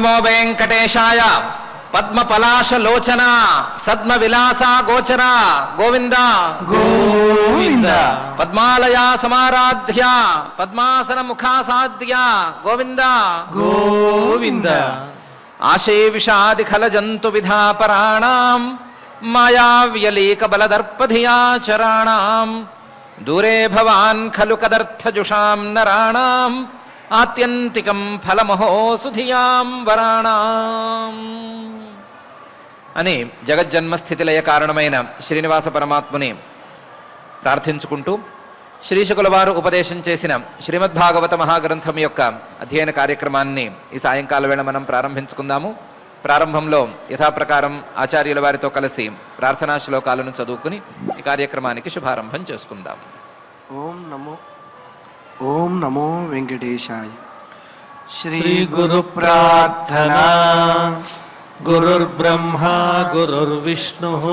నమో వెంకటేశాయ. పద్మపలాశలోచన సద్మ విలాస గోచర గోవింద గోవింద. పద్మాలయా సమారాధ్య పద్మాసన ముఖాసాద్య గోవింద గోవింద. ఆశే విషాది ఖల జంతు విధాపరాణాం మాయావ్యలీక బలదర్పధియాచరాణాం దూరే భవాన్ ఖలు కదర్థజుషాం నరాణాం ఆత్యంతికం ఫలమహో సుధియాం వరాణాం అని జగజ్జన్మస్థితిలయ కారణమైన శ్రీనివాస పరమాత్ముని ప్రార్థించుకుంటూ శ్రీశుకుల వారు ఉపదేశం చేసిన శ్రీమద్భాగవత మహాగ్రంథం యొక్క అధ్యయన కార్యక్రమాన్ని ఈ సాయంకాల వేళ మనం ప్రారంభించుకుందాము. ప్రారంభంలో యథాప్రకారం ఆచార్యుల వారితో కలిసి ప్రార్థనా శ్లోకాలను చదువుకుని ఈ కార్యక్రమానికి శుభారంభం చేసుకుందాం. ఓం నమో వెంకటేశాయ. శ్రీ గురు ప్రార్థనా. గురుర్బ్రహ్మా గురుర్విష్ణుః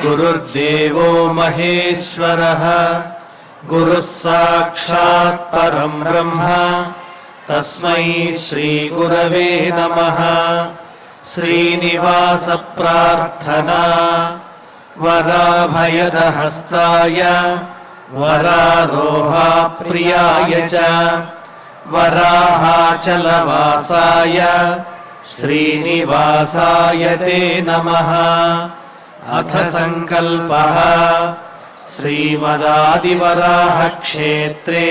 గురుర్దేవో మహేశ్వరః గురుః సాక్షాత్ పరం బ్రహ్మ తస్మై శ్రీ గురవే నమః. శ్రీనివాస ప్రార్థనా. వరాభయదహస్తాయ వరారోహా ప్రియాయ చ వరాహాచలవాసాయ శ్రీనివాసాయ తే నమః. అథ సంకల్పః శ్రీమదాదివరాహ క్షేత్రే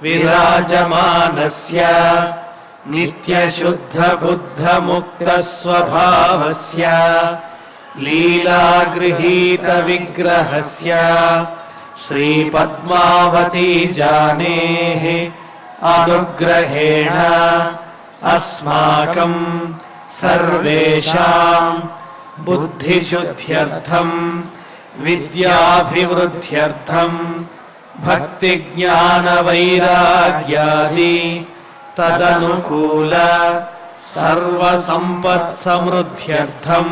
విరాజమానస్య నిత్యశుద్ధ బుద్ధ ముక్త స్వభావస్య లీలాగృహీత విగ్రహస్య శ్రీ పద్మావతీ జానేః అనుగ్రహేణ అస్మాకం సర్వేషాం బుద్ధిశుద్ధ్యర్థం విద్యాభివృద్ధ్యర్థం భక్తి జ్ఞాన వైరాగ్యాది తదనుకూల సర్వ సంపత్ సమృద్ధ్యర్థం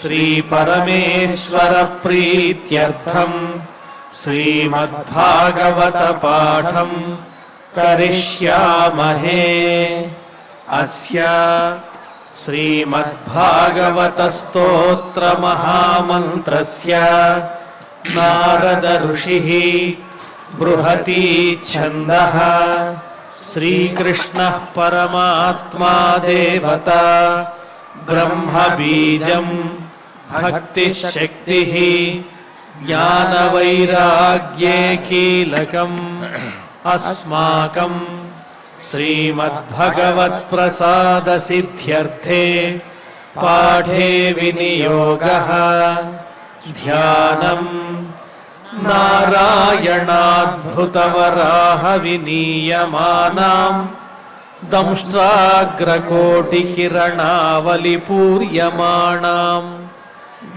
శ్రీ పరమేశ్వర ప్రీత్యర్థం శ్రీమద్భాగవత పాఠం కరిష్యామహే. అస్య శ్రీమద్భాగవత స్తోత్ర మహామంత్రస్య నారద ఋషిః బృహతి ఛందః శ్రీకృష్ణః పరమాత్మా దేవతా బ్రహ్మ బీజం భక్తిశక్తిః జ్ఞానవైరాగ్యే కీలకం అస్మాకం శ్రీమద్భగవత్ప్రసాదసిద్ధ్యర్థే పాఠే వినియోగః. ధ్యానం నారాయణాద్భుతవరాహ వినీయమానాం దంష్ట్రాగ్రకోటికిరణావలిపూర్యమాణాం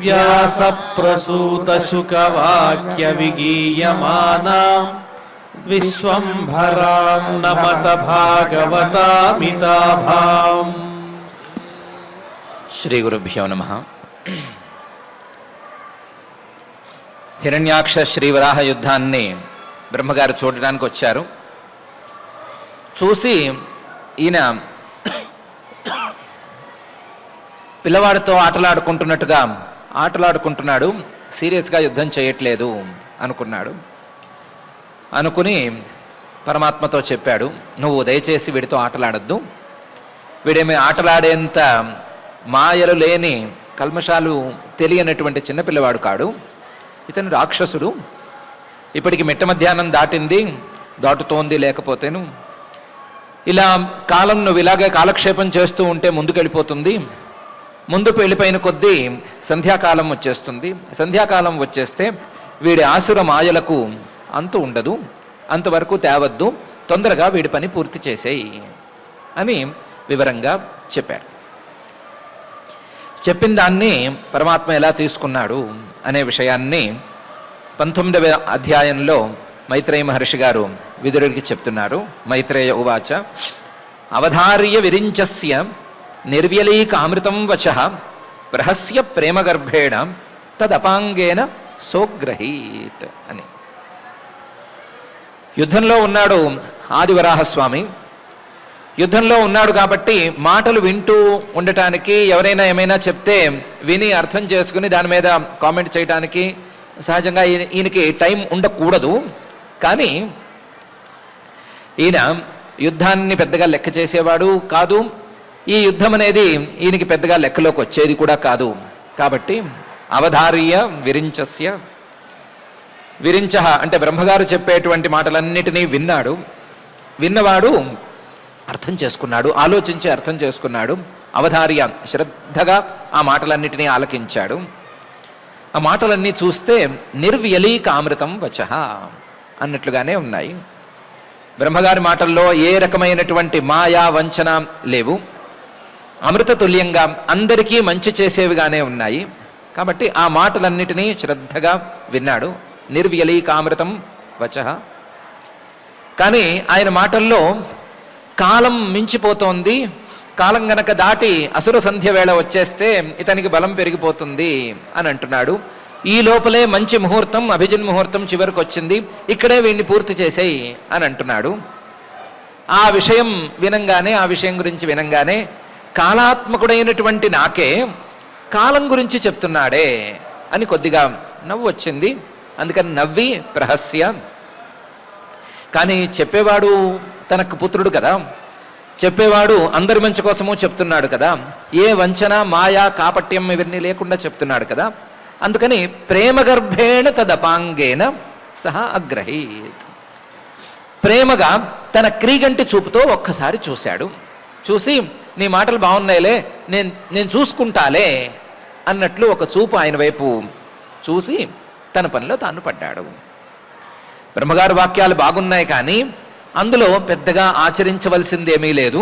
వ్యాసప్రసూతశుకవాక్యవిగీయమానాం విశ్వంభరాం నమత భాగవతామితాభాం. శ్రీ గురుభ్యో నమః. హిరణ్యాక్ష శ్రీవరాహ యుద్ధాన్ని బ్రహ్మగారు చూడడానికి వచ్చారు. చూసి ఈయన పిల్లవాడితో ఆటలాడుకుంటున్నాడు, సీరియస్గా యుద్ధం చేయట్లేదు అనుకున్నాడు. అనుకుని పరమాత్మతో చెప్పాడు, నువ్వు దయచేసి వీడితో ఆటలాడద్దు, వీడేమి ఆటలాడేంత మాయలు లేని కల్మషాలు తెలియనటువంటి చిన్నపిల్లవాడు కాడు, ఇతను రాక్షసుడు, ఇప్పటికి మిట్ట మధ్యాహ్నం దాటుతోంది, లేకపోతేను ఇలా కాలం నువ్వు ఇలాగే కాలక్షేపం చేస్తూ ఉంటే ముందుకెళ్ళిపోతుంది, ముందుకు వెళ్ళిపోయిన కొద్దీ సంధ్యాకాలం వచ్చేస్తుంది, సంధ్యాకాలం వచ్చేస్తే వీడి ఆసుర మాయలకు అంతు ఉండదు, అంతవరకు తేవద్దు, తొందరగా వీడి పని పూర్తి చేసేయి అని వివరంగా చెప్పాడు. చెప్పిన దాన్ని పరమాత్మ ఎలా తీసుకున్నాడు అనే విషయాన్ని 19వ అధ్యాయంలో మైత్రేయ మహర్షి గారు విదురుడికి చెప్తున్నారు. మైత్రేయ ఉవాచ అవధార్య విరించస్య నిర్వ్యలీకామృతం వచః ప్రహస్య ప్రేమగర్భేణ తదపాంగేన సోగ్రహీత్ అని. యుద్ధంలో ఉన్నాడు ఆదివరాహస్వామి. యుద్ధంలో ఉన్నాడు కాబట్టి మాటలు వింటూ ఉండటానికి, ఎవరైనా ఏమైనా చెప్తే విని అర్థం చేసుకుని దాని మీద కామెంట్ చేయడానికి సహజంగా ఈయనకి టైం ఉండకూడదు. కానీ ఈయన యుద్ధాన్ని పెద్దగా లెక్క చేసేవాడు కాదు. ఈ యుద్ధం అనేది ఈయనకి పెద్దగా లెక్కలోకి వచ్చేది కూడా కాదు. కాబట్టి అవధార్య విరించస్య, విరించ అంటే బ్రహ్మగారు చెప్పేటువంటి మాటలన్నిటినీ విన్నాడు. విన్నవాడు అర్థం చేసుకున్నాడు, ఆలోచించి అర్థం చేసుకున్నాడు. అవధార్య శ్రద్ధగా ఆ మాటలన్నిటినీ ఆలకించాడు. ఆ మాటలన్నీ చూస్తే నిర్వ్యలీకామృతం వచః అన్నట్లుగానే ఉన్నాయి. బ్రహ్మగారి మాటల్లో ఏ రకమైనటువంటి మాయా వంచన లేవు. అమృత తుల్యంగా అందరికీ మంచి చేసేవిగానే ఉన్నాయి. కాబట్టి ఆ మాటలన్నిటినీ శ్రద్ధగా విన్నాడు. నిర్వ్యలీకామృతం వచః. కానీ ఆయన మాటల్లో కాలం మించిపోతోంది, కాలం గనక దాటి అసుర సంధ్య వేళ వచ్చేస్తే ఇతనికి బలం పెరిగిపోతుంది అని అంటున్నాడు. ఈ లోపలే మంచి ముహూర్తం, అభిజిన్ ముహూర్తం చివరికి వచ్చింది, ఇక్కడే వీడిని పూర్తి చేసేయి అని అంటున్నాడు. ఆ విషయం వినంగానే, ఆ విషయం గురించి వినంగానే కాలాత్మకుడైనటువంటి నాకే కాలం గురించి చెప్తున్నాడే అని కొద్దిగా నవ్వు వచ్చింది. అందుకని నవ్వి ప్రహస్య. కానీ చెప్పేవాడు తనకు పుత్రుడు కదా, చెప్పేవాడు అందరి మంచి కోసము చెప్తున్నాడు కదా, ఏ వంచన మాయా కాపట్యం ఇవన్నీ లేకుండా చెప్తున్నాడు కదా. అందుకని ప్రేమగర్భేణ తదపాంగేన సహా అగ్రహీత్. ప్రేమగా తన క్రీగంటి చూపుతో ఒక్కసారి చూశాడు. చూసి నీ మాటలు బాగున్నాయిలే, నేను చూసుకుంటాలే అన్నట్లు ఒక చూపు ఆయన వైపు చూసి తన పనిలో తాను పడ్డాడు. బ్రహ్మగారు వాక్యాలు బాగున్నాయి, కానీ అందులో పెద్దగా ఆచరించవలసింది ఏమీ లేదు,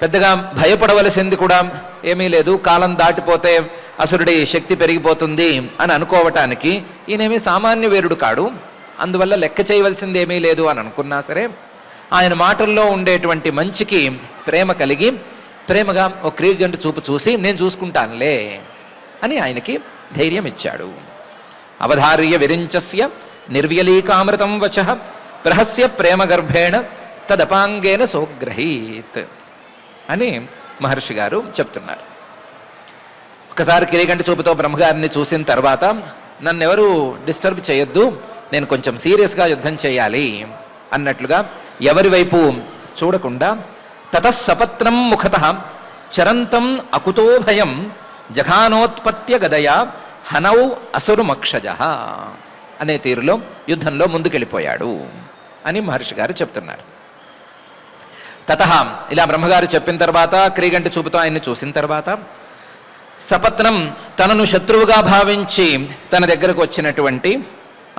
పెద్దగా భయపడవలసింది కూడా ఏమీ లేదు. కాలం దాటిపోతే అసురుడి శక్తి పెరిగిపోతుంది అని అనుకోవటానికి ఈయనేమీ సామాన్య వీరుడు కాడు. అందువల్ల లెక్క చేయవలసింది ఏమీ లేదు అని అనుకున్నా సరే, ఆయన మాటల్లో ఉండేటువంటి మంచికి ప్రేమ కలిగి ప్రేమగా ఒక క్రీగంటి చూపు చూసి నేను చూసుకుంటానులే అని ఆయనకి ధైర్యం ఇచ్చాడు. అవధార్య విరించస్య నిర్వ్యలీకామృతం వచః ప్రహస్య ప్రేమగర్భేణ తదపాంగేన సోగ్రహీత్ అని మహర్షి గారు చెప్తున్నారు. ఒకసారి కిరీగంటి చూపుతో బ్రహ్మగారిని చూసిన తర్వాత నన్నెవరు డిస్టర్బ్ చేయొద్దు, నేను కొంచెం సీరియస్గా యుద్ధం చేయాలి అన్నట్లుగా ఎవరి వైపు చూడకుండా తతఃసపత్నం ముఖతః చరంతం అకుతో భయం జఘానోత్పత్య గదయా హనౌ అసురుమక్షజః అనే తీరులో యుద్ధంలో ముందుకెళ్ళిపోయాడు అని మహర్షి గారు చెప్తున్నారు. తతః ఇలా బ్రహ్మగారు చెప్పిన తర్వాత, క్రీగంటి చూపుతో ఆయన్ని చూసిన తర్వాత, సపత్నం తనను శత్రువుగా భావించి తన దగ్గరకు వచ్చినటువంటి,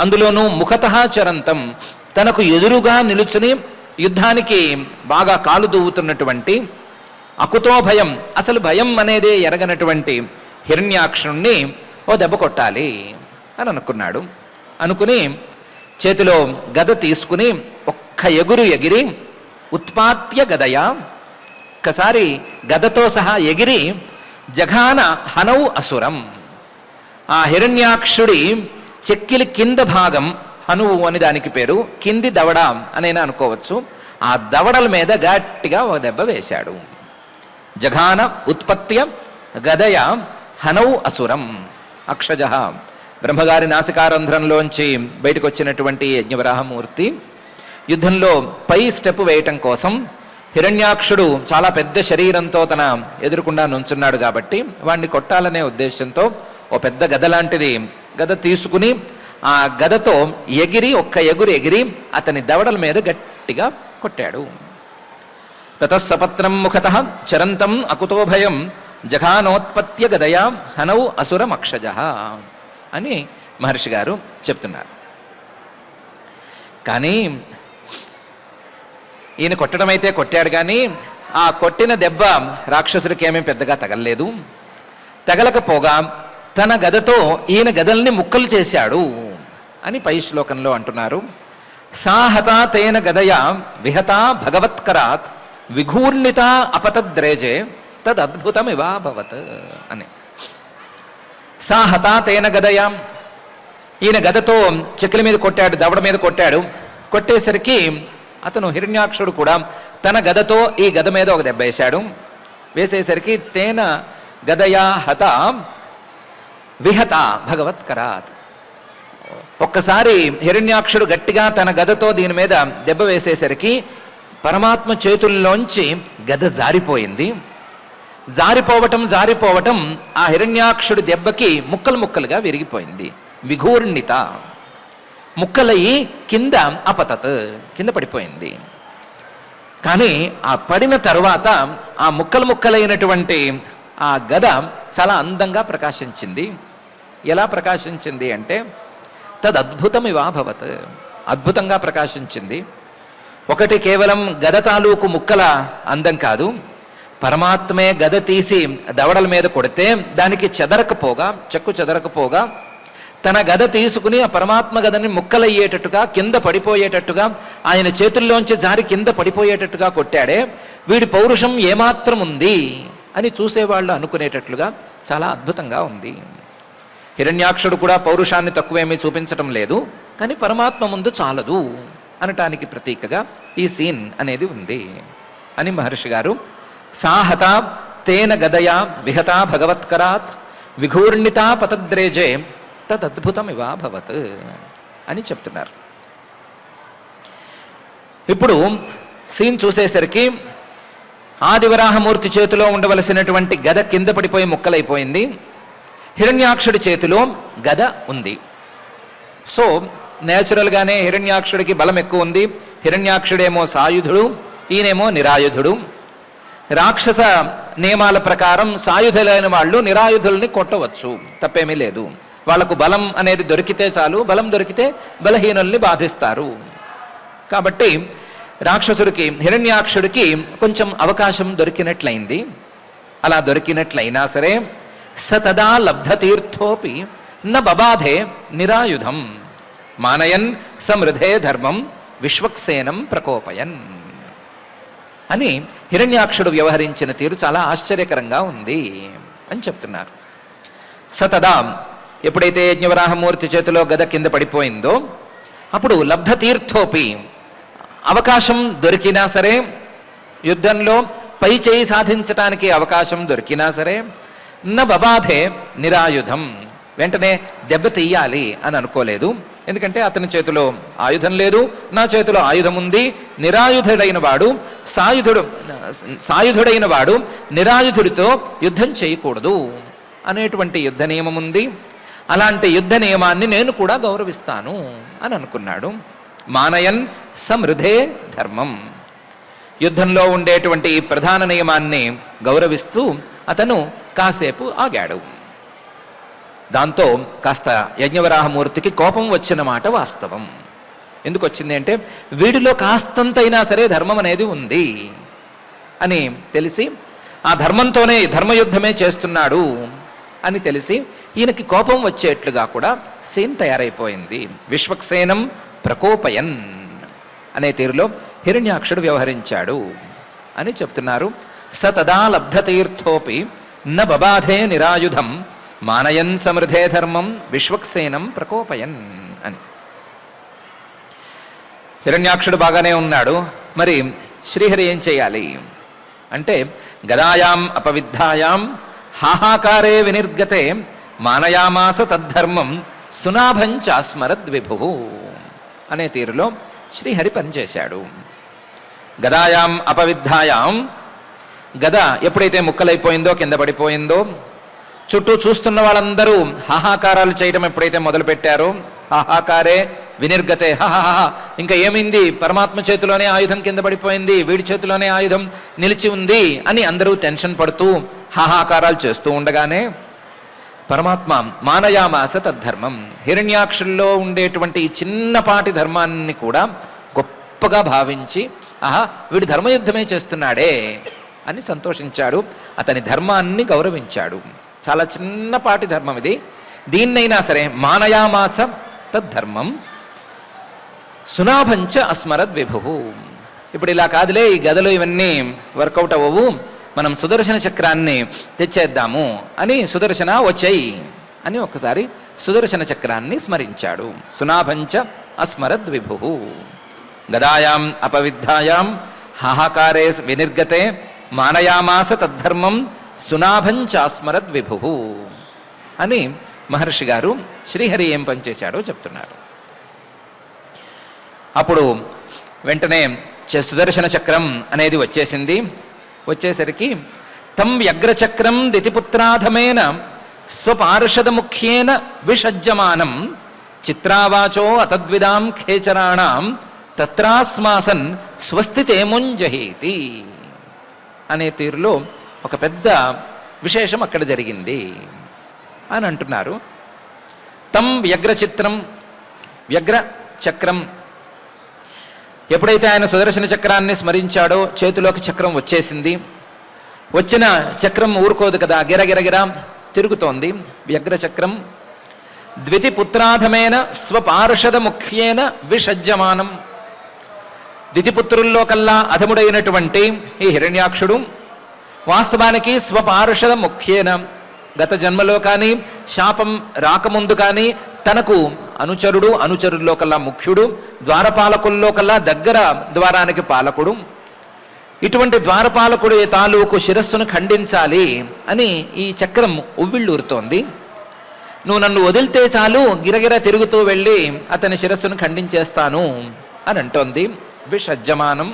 అందులోనూ ముఖతః చరంతం తనకు ఎదురుగా నిలుచుని యుద్ధానికి బాగా కాలు దూవుతున్నటువంటి, అకుతో భయం అసలు భయం అనేదే ఎరగనటువంటి హిరణ్యాక్షుణ్ణి ఓ దెబ్బ కొట్టాలి అని అనుకున్నాడు. అనుకుని చేతిలో గద తీసుకుని ఒక్క ఎగురు ఎగిరి ఉత్పాత్య గదయా, ఒక్కసారి గదతో సహా ఎగిరి జఘాన హనౌ అసురం, ఆ హిరణ్యాక్షుడి చెక్కిలి కింద భాగం, హనువు అని దానికి పేరు, కింది దవడ అనైనా అనుకోవచ్చు, ఆ దవడల మీద గట్టిగా ఒక దెబ్బ వేశాడు. జఘాన ఉత్పత్య గదయ హనౌ అసురం అక్షజ. బ్రహ్మగారి నాసికారంధ్రంలోంచి బయటకు వచ్చినటువంటి యజ్ఞవరాహమూర్తి యుద్ధంలో పై స్టెప్ వేయటం కోసం హిరణ్యాక్షుడు చాలా పెద్ద శరీరంతో తన ఎదురుకుండా నుంచున్నాడు కాబట్టి వాడిని కొట్టాలనే ఉద్దేశంతో ఓ పెద్ద గద లాంటిది గద తీసుకుని ఆ గదతో ఎగిరి ఒక్క ఎగురు ఎగిరి అతని దవడల మీద గట్టిగా కొట్టాడు. తతఃసపత్నం ముఖతః చరంతం అకుతో భయం జఘానోత్పత్య గదయా హనౌ అసురమక్షజః అని మహర్షి గారు చెప్తున్నారు. కానీ ఈయన కొట్టడం అయితే కొట్టాడు, కానీ ఆ కొట్టిన దెబ్బ రాక్షసుడికి ఏమీ పెద్దగా తగలలేదు. తగలకపోగా తన గదతో ఈయన గదల్ని ముక్కలు చేశాడు అని పై శ్లోకంలో అంటున్నారు. సాహతా తేన గదయా విహతా భగవత్కరాత్ విఘూర్ణిత అపతద్రేజే తదద్భుతమివాభవత్ అని. సాహతా తేన గదయా, ఈయన గదతో చెక్కుల మీద కొట్టాడు, దవడ మీద కొట్టాడు. కొట్టేసరికి అతను హిరణ్యాక్షుడు కూడా తన గదతో ఈ గద మీద ఒక దెబ్బ వేశాడు. వేసేసరికి తేన గదయా హత విహత భగవత్కరాత్. ఒక్కసారి హిరణ్యాక్షుడు గట్టిగా తన గదతో దీని మీద దెబ్బ వేసేసరికి పరమాత్మ చేతుల్లోంచి గద జారిపోయింది. జారిపోవటం ఆ హిరణ్యాక్షుడి దెబ్బకి ముక్కలు ముక్కలుగా విరిగిపోయింది. విఘూర్ణిత, ముక్కలయ్యి కింద అపతత్, కింద పడిపోయింది. కానీ ఆ పడిన తర్వాత ఆ ముక్కలు ముక్కలైనటువంటి ఆ గద చాలా అందంగా ప్రకాశించింది. ఎలా ప్రకాశించింది అంటే తదద్భుతమివాభవత్, అద్భుతంగా ప్రకాశించింది. ఒకటి కేవలం గద తాలూకు ముక్కల అందం కాదు, పరమాత్మే గద తీసి దవడల మీద కొడితే దానికి చెక్కు చెదరకపోగా తన గద తీసుకుని ఆ పరమాత్మ గదని ముక్కలయ్యేటట్టుగా, కింద పడిపోయేటట్టుగా, ఆయన చేతుల్లోంచి జారి కింద పడిపోయేటట్టుగా కొట్టాడే, వీడి పౌరుషం ఏమాత్రం ఉంది అని చూసేవాళ్ళు అనుకునేటట్లుగా చాలా అద్భుతంగా ఉంది. హిరణ్యాక్షుడు కూడా పౌరుషాన్ని తక్కువేమీ చూపించటం లేదు, కానీ పరమాత్మ ముందు చాలదు అనటానికి ప్రతీకగా ఈ సీన్ అనేది ఉంది అని మహర్షి గారు సాహత తేన గదయా విహతా భగవత్కరాత్ విఘూర్ణితా పతద్రేజే తదద్భుతమివాభవత్ అని చెప్తున్నారు. ఇప్పుడు సీన్ చూసేసరికి ఆదివరాహమూర్తి చేతిలో ఉండవలసినటువంటి గద కింద పడిపోయి ముక్కలైపోయింది. హిరణ్యాక్షుడి చేతిలో గద ఉంది. సో నేచురల్గానే హిరణ్యాక్షుడికి బలం ఎక్కువ ఉంది. హిరణ్యాక్షుడేమో సాయుధుడు, ఈయనేమో నిరాయుధుడు. రాక్షస నియమాల ప్రకారం సాయుధులైన వాళ్ళు నిరాయుధుల్ని కొట్టవచ్చు, తప్పేమీ లేదు. వాళ్లకు బలం అనేది దొరికితే చాలు, బలం దొరికితే బలహీనుల్ని బాధిస్తారు. కాబట్టి రాక్షసుడికి, హిరణ్యాక్షుడికి కొంచెం అవకాశం దొరికినట్లయింది. అలా దొరికినట్లయినా సరే సతదా లబ్ధతీర్థోపి న బబాధే నిరాయుధం మానయన్ సమృధే ధర్మం విశ్వక్సేనం ప్రకోపయన్ అని హిరణ్యాక్షుడు వ్యవహరించిన తీరు చాలా ఆశ్చర్యకరంగా ఉంది అని చెప్తున్నారు. సతదా, ఎప్పుడైతే యజ్ఞవరాహమూర్తి చేతిలో గద కింద పడిపోయిందో అప్పుడు లబ్ధతీర్థోపి, అవకాశం దొరికినా సరే, యుద్ధంలో పై చేయి సాధించటానికి అవకాశం దొరికినా సరే, న బబాధే నిరాయుధం, వెంటనే దెబ్బ తీయాలి అని అనుకోలేదు. ఎందుకంటే అతని చేతిలో ఆయుధం లేదు, నా చేతిలో ఆయుధం ఉంది. నిరాయుధుడైన వాడు సాయుధుడైన వాడు నిరాయుధుడితో యుద్ధం చేయకూడదు అనేటువంటి యుద్ధ నియమం ఉంది. అలాంటి యుద్ధ నియమాన్ని నేను కూడా గౌరవిస్తాను అని అనుకున్నాడు. మానయన్ సమృధే ధర్మం, యుద్ధంలో ఉండేటువంటి ఈ ప్రధాన నియమాన్ని గౌరవిస్తూ అతను కాసేపు ఆగాడు. దాంతో కాస్త యజ్ఞవరాహమూర్తికి కోపం వచ్చిన మాట వాస్తవం. ఎందుకు వచ్చింది అంటే వీడిలో కాస్తంతైనా సరే ధర్మం అనేది ఉంది అని తెలిసి, ఆ ధర్మంతోనే ధర్మయుద్ధమే చేస్తున్నాడు అని తెలిసి ఈయనకి కోపం వచ్చేట్లుగా కూడా సీన్ తయారైపోయింది. విశ్వక్సేనం ప్రకోపయన్ అనే తీరులో హిరణ్యాక్షుడు వ్యవహరించాడు అని చెప్తున్నారు. సతదా లబ్ధతీర్థోపి న బబాధే నిరాయుధం మానయన్ సమృధే ధర్మం విశ్వక్సేనం ప్రకోపయన్ అని. హిరణ్యాక్షుడు బాగానే ఉన్నాడు, మరి శ్రీహరి ఏం చేయాలి అంటే గదాయాం అపవిద్ధాయాం హాహాకారే వినిర్గతే మానయామాస తద్ధర్మం సునాభంచాస్మరద్విభు అనే తీరులో శ్రీహరి పనిచేశాడు. గదాయాం అపవిద్ధాయాం, గద ఎప్పుడైతే ముక్కలైపోయిందో, కింద పడిపోయిందో, చుట్టూ చూస్తున్న వాళ్ళందరూ హాహాకారాలు చేయడం ఎప్పుడైతే మొదలుపెట్టారో, హాహాకారే వినిర్గతే, హాహాహా ఇంకా ఏమైంది, పరమాత్మ చేతిలోనే ఆయుధం కింద పడిపోయింది, వీడి చేతిలోనే ఆయుధం నిలిచి ఉంది అని అందరూ టెన్షన్ పడుతూ హాహాకారాలు చేస్తూ ఉండగానే పరమాత్మ మానయామాస తద్ధర్మం, హిరణ్యాక్షుల్లో ఉండేటువంటి ఈ చిన్నపాటి ధర్మాన్ని కూడా గొప్పగా భావించి, ఆహా వీడు ధర్మయుద్ధమే చేస్తున్నాడే అని సంతోషించాడు. అతని ధర్మాన్ని గౌరవించాడు. చాలా చిన్నపాటి ధర్మం ఇది, దీన్నైనా సరే మానయామాస తద్ధర్మం సునాభంచ అస్మరద్ విభు. ఇప్పుడు ఇలా కాదులే, ఈ గదలు ఇవన్నీ వర్కౌట్ అవ్వవు, మనం సుదర్శన చక్రాన్ని తెచ్చేద్దాము అని సుదర్శన వచ్చేయి అని ఒక్కసారి సుదర్శన చక్రాన్ని స్మరించాడు. సునాభంచ అస్మరద్ విభు గదాయాం అపవిద్ధాయాం హాహాకారే వినిర్గతే మానయామాస తద్ధర్మం సునాభంచాస్మరద్ విభు అని మహర్షి గారు శ్రీహరి ఏం పనిచేశాడో చెప్తున్నారు. అప్పుడు వెంటనే సుదర్శన చక్రం అనేది వచ్చేసింది. వచ్చేసరికి తం వ్యగ్రచక్రం దితిపుత్రాధమేన స్వపార్షద ముఖ్యేన విషజ్యమానం చిత్రావాచో అతద్విదాం ఖేచరాణం తత్రాస్మాసన్ స్వస్తితేముంజహీతి అనే తీరులో ఒక పెద్ద విశేషం అక్కడ జరిగింది అని అంటున్నారు. తం వ్యగ్ర చక్రం ఎప్పుడైతే ఆయన సుదర్శన చక్రాన్ని స్మరించాడో చేతిలోకి చక్రం వచ్చేసింది. వచ్చిన చక్రం ఊరుకోదు కదా, గిరగిరగిర తిరుగుతోంది. వ్యగ్రచక్రం ద్వితిపుత్రాధమేన స్వపార్షద ముఖ్యేన విషజ్యమానం. ద్వితిపుత్రుల్లో కల్లా అధముడైనటువంటి ఈ హిరణ్యాక్షుడు వాస్తవానికి స్వపార్షద ముఖ్యేన గత జన్మలో కానీ శాపం రాకముందు కానీ తనకు అనుచరుడు, అనుచరుల్లో కల్లా ముఖ్యుడు, ద్వారపాలకుల్లో కల్లా దగ్గర ద్వారానికి పాలకుడు. ఇటువంటి ద్వారపాలకుడు తాలూకు శిరస్సును ఖండించాలి అని ఈ చక్రం ఉవ్విళ్ళూరుతోంది. నువ్వు నన్ను వదిలితే చాలు గిరగిర తిరుగుతూ వెళ్ళి అతని శిరస్సును ఖండించేస్తాను అని అంటోంది. విషజ్జమానం.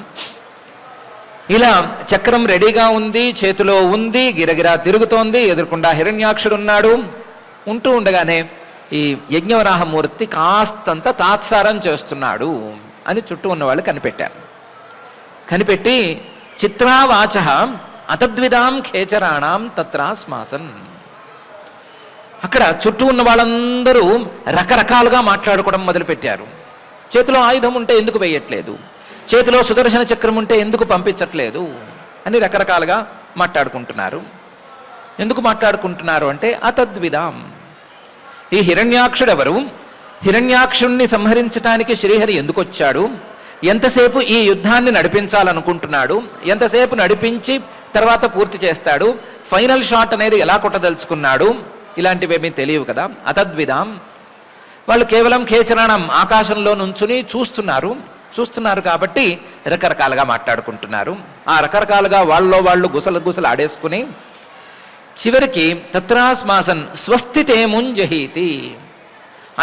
ఇలా చక్రం రెడీగా ఉంది, చేతిలో ఉంది, గిరగిరా తిరుగుతోంది. ఎదుర్కొండా హిరణ్యాక్షుడున్నాడు. ఉంటూ ఉండగానే ఈ యజ్ఞవరాహమూర్తి కాస్తంత తాత్సారం చేస్తున్నాడు అని చుట్టూ ఉన్నవాళ్ళు కనిపెట్టారు. కనిపెట్టి చిత్రావాచ అతద్విదాం ఖేచరాణం తత్రాస్మాసన్. అక్కడ చుట్టూ ఉన్న వాళ్ళందరూ రకరకాలుగా మాట్లాడుకోవడం మొదలుపెట్టారు. చేతిలో ఆయుధం ఉంటే ఎందుకు వేయట్లేదు, చేతిలో సుదర్శన చక్రం ఉంటే ఎందుకు పంపించట్లేదు అని రకరకాలుగా మాట్లాడుకుంటున్నారు. ఎందుకు మాట్లాడుకుంటున్నారు అంటే అతద్విదాం. ఈ హిరణ్యాక్షుడెవరు, హిరణ్యాక్షుణ్ణి సంహరించడానికి శ్రీహరి ఎందుకు వచ్చాడు, ఎంతసేపు ఈ యుద్ధాన్ని నడిపించాలనుకుంటున్నాడు, ఎంతసేపు నడిపించి తర్వాత పూర్తి చేస్తాడు, ఫైనల్ షాట్ అనేది ఎలా కొట్టదలుచుకున్నాడు, ఇలాంటివేమీ తెలియవు కదా. అతద్విదాం. వాళ్ళు కేవలం ఖేచరాణం ఆకాశంలో నుంచుని చూస్తున్నారు కాబట్టి రకరకాలుగా మాట్లాడుకుంటున్నారు. ఆ రకరకాలుగా వాళ్ళలో వాళ్ళు గుసలు ఆడేసుకుని చివరికి తత్రాస్మాసన్ స్వస్తితేముంజహీతి.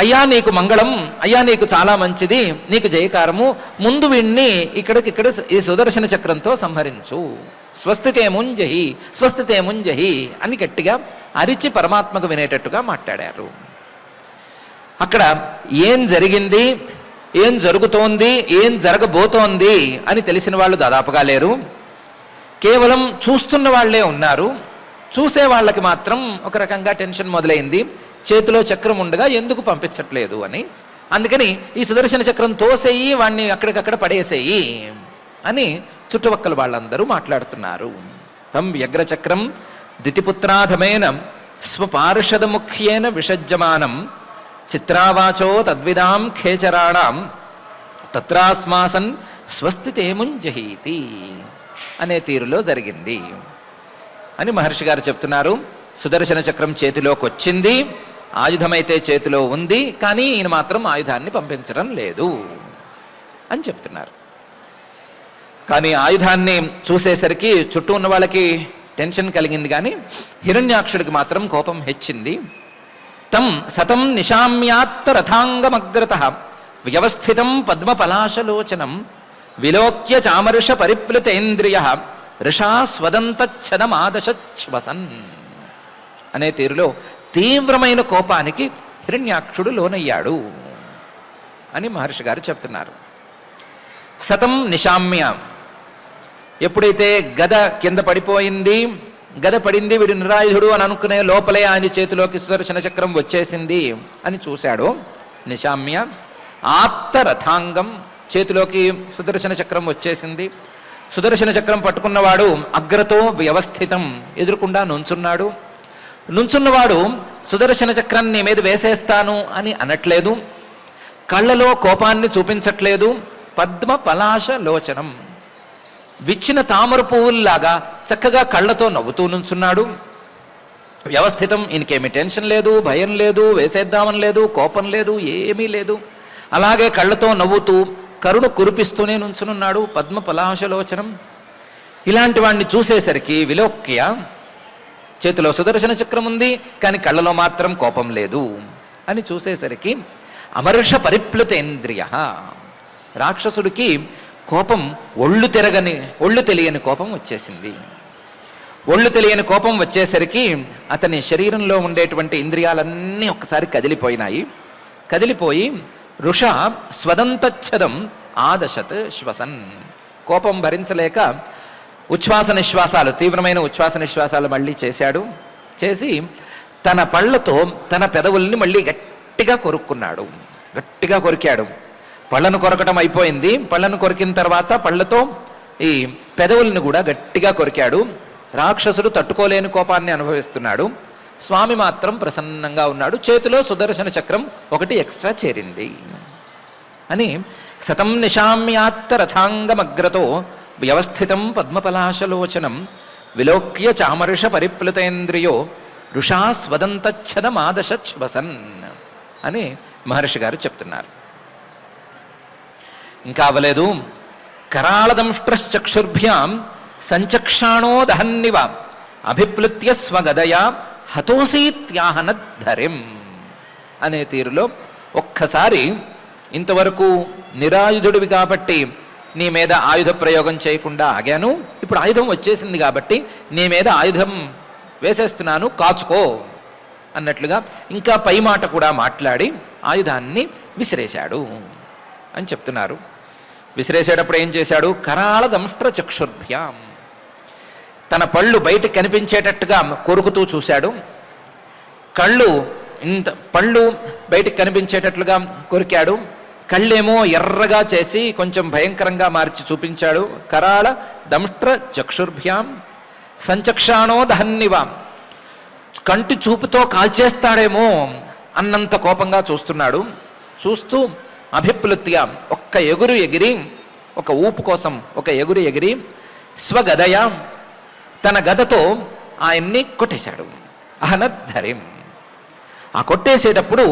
అయ్యా నీకు మంగళం, అయ్యా నీకు చాలా మంచిది, నీకు జయకారము, ముందు వీణ్ణి ఇక్కడ ఈ సుదర్శన చక్రంతో సంహరించు. స్వస్తితేముంజహి అని గట్టిగా అరిచి పరమాత్మకు వినేటట్టుగా మాట్లాడారు. అక్కడ ఏం జరిగింది, ఏం జరుగుతోంది, ఏం జరగబోతోంది అని తెలిసిన వాళ్ళు దాదాపుగా లేరు. కేవలం చూస్తున్న వాళ్లే ఉన్నారు. చూసే వాళ్ళకి మాత్రం ఒక రకంగా టెన్షన్ మొదలైంది. చేతిలో చక్రం ఉండగా ఎందుకు పంపించట్లేదు అని. అందుకని ఈ సుదర్శన చక్రం తోసేయి, వాణ్ణి అక్కడికక్కడ పడేసేయి అని చుట్టుపక్కల వాళ్ళందరూ మాట్లాడుతున్నారు. తం వ్యగ్రచక్రం దితిపుత్రాధమేన స్వపార్షద ముఖ్యేన విషజ్యమానం చిత్రావాచో తద్విదాం ఖేచరాణం తత్రాస్మాసన్ స్వస్తితేముంజహీతి అనే తీరులో జరిగింది అని మహర్షి గారు చెప్తున్నారు. సుదర్శన చక్రం చేతిలోకి వచ్చింది, ఆయుధమైతే చేతిలో ఉంది, కానీ ఈయన మాత్రం ఆయుధాన్ని పంపించడం లేదు అని చెప్తున్నారు. కానీ ఆయుధాన్ని చూసేసరికి చుట్టూ ఉన్న వాళ్ళకి టెన్షన్ కలిగింది, కానీ హిరణ్యాక్షుడికి మాత్రం కోపం హెచ్చింది. తం సతం నిశామ్యాత్త రథాంగమగ్రత వ్యవస్థితం పద్మపలాశలోచనం విలోక్య చామర్ష పరిప్లుతేంద్రియ ఋషా స్వదంతఛదమాదశశ్వసన్ అనే తీరులో తీవ్రమైన కోపానికి హిరణ్యాక్షుడు లోనయ్యాడు అని మహర్షి గారు చెప్తున్నారు. సతం నిశామ్య. ఎప్పుడైతే గద కింద పడిపోయింది, గద పడింది, వీడు నిరాయుధుడు అని అనుకునే లోపలే ఆయన చేతిలోకి సుదర్శన చక్రం వచ్చేసింది అని చూశాడు. నిశామ్య. ఆత్త రథాంగం. చేతిలోకి సుదర్శన చక్రం వచ్చేసింది. సుదర్శన చక్రం పట్టుకున్నవాడు అగ్రతో వ్యవస్థితం, ఎదురుకుండా నుంచున్నాడు. నుంచున్నవాడు సుదర్శన చక్రాన్ని నీ మీద వేసేస్తాను అని అనట్లేదు, కళ్ళలో కోపాన్ని చూపించట్లేదు. పద్మ పలాశ లోచనం. విచ్చిన తామర పువ్వుల్లాగా చక్కగా కళ్ళతో నవ్వుతూ నుంచున్నాడు. వ్యవస్థితం. ఈయనకేమీ టెన్షన్ లేదు, భయం లేదు, వేసేద్దామని లేదు, కోపం లేదు, ఏమీ లేదు. అలాగే కళ్ళతో నవ్వుతూ కరుణ కురిపిస్తూనే నుంచునున్నాడు, పద్మ పలాశలోచనం. ఇలాంటి వాడిని చూసేసరికి విలోక్య, చేతిలో సుదర్శన చక్రం ఉంది కానీ కళ్ళలో మాత్రం కోపం లేదు అని చూసేసరికి అమర్ష పరిప్లుతేంద్రియ, రాక్షసుడికి కోపం ఒళ్ళు తెలియని కోపం వచ్చేసింది. ఒళ్ళు తెలియని కోపం వచ్చేసరికి అతని శరీరంలో ఉండేటువంటి ఇంద్రియాలన్నీ ఒకసారి కదిలిపోయి రుష స్వదంతచ్ఛదం ఆదశత్ శ్వసన్, కోపం భరించలేక ఉచ్ఛ్వాస నిశ్వాసాలు, తీవ్రమైన ఉచ్ఛ్వాస నిశ్వాసాలు మళ్ళీ చేసి తన పళ్ళతో తన పెదవుల్ని మళ్ళీ గట్టిగా కొరికాడు. పళ్ళను కొరకటం అయిపోయింది. పళ్ళను కొరికిన తర్వాత పళ్ళతో ఈ పెదవుల్ని కూడా గట్టిగా కొరికాడు. రాక్షసుడు తట్టుకోలేని కోపాన్ని అనుభవిస్తున్నాడు. స్వామి మాత్రం ప్రసన్నంగా ఉన్నాడు. చేతిలో సుదర్శన చక్రం ఒకటి ఎక్స్ట్రా చేరింది అని శతం నిశామ్యాత్త రథాంగమగ్రతో వ్యవస్థితం పద్మపలాశలోచనం విలోక్య చామర్ష పరిప్లుతేంద్రియో రుషా స్వదంతచ్ఛదమాదశశ్వసన్ అని మహర్షి గారు చెప్తున్నారు. ఇంకా అవలేదు. కరాళదంష్ట్రశ్చక్షుర్భ్యాం సంచక్షాణో దహన్నివ అభిప్లుత్య స్వగదయా హతోసీత్యాహనద్ధరిం అనే తీరులో ఒక్కసారి, ఇంతవరకు నిరాయుధుడివి కాబట్టి నీ మీద ఆయుధ ప్రయోగం చేయకుండా ఆగాను, ఇప్పుడు ఆయుధం వచ్చేసింది కాబట్టి నీ మీద ఆయుధం వేసేస్తున్నాను, కాచుకో అన్నట్లుగా ఇంకా పై మాట కూడా మాట్లాడి ఆయుధాన్ని విసిరేశాడు అని చెప్తున్నారు. విసిరేసేటప్పుడు ఏం చేశాడు? కరాళ దంష్ట్ర చక్షుర్భ్యాం, తన పళ్ళు బయటకు కనిపించేటట్టుగా కొరుకుతూ చూశాడు. పళ్ళు బయటకు కనిపించేటట్లుగా కొరికాడు. కళ్ళేమో ఎర్రగా చేసి కొంచెం భయంకరంగా మార్చి చూపించాడు. కరాళ దంష్ట్ర చక్షుర్భ్యాం సంచక్షాణో దహన్నివాం, కంటి చూపుతో కాల్చేస్తాడేమో అన్నంత కోపంగా చూస్తున్నాడు. చూస్తూ అభిప్లుత్య ఒక్క ఎగురు ఎగిరి, ఒక ఊపు కోసం ఒక ఎగురు ఎగిరి స్వగదయ తన గదతో ఆయన్ని కొట్టేశాడు. అహనద్ధరిం, ఆ కొట్టేసేటప్పుడు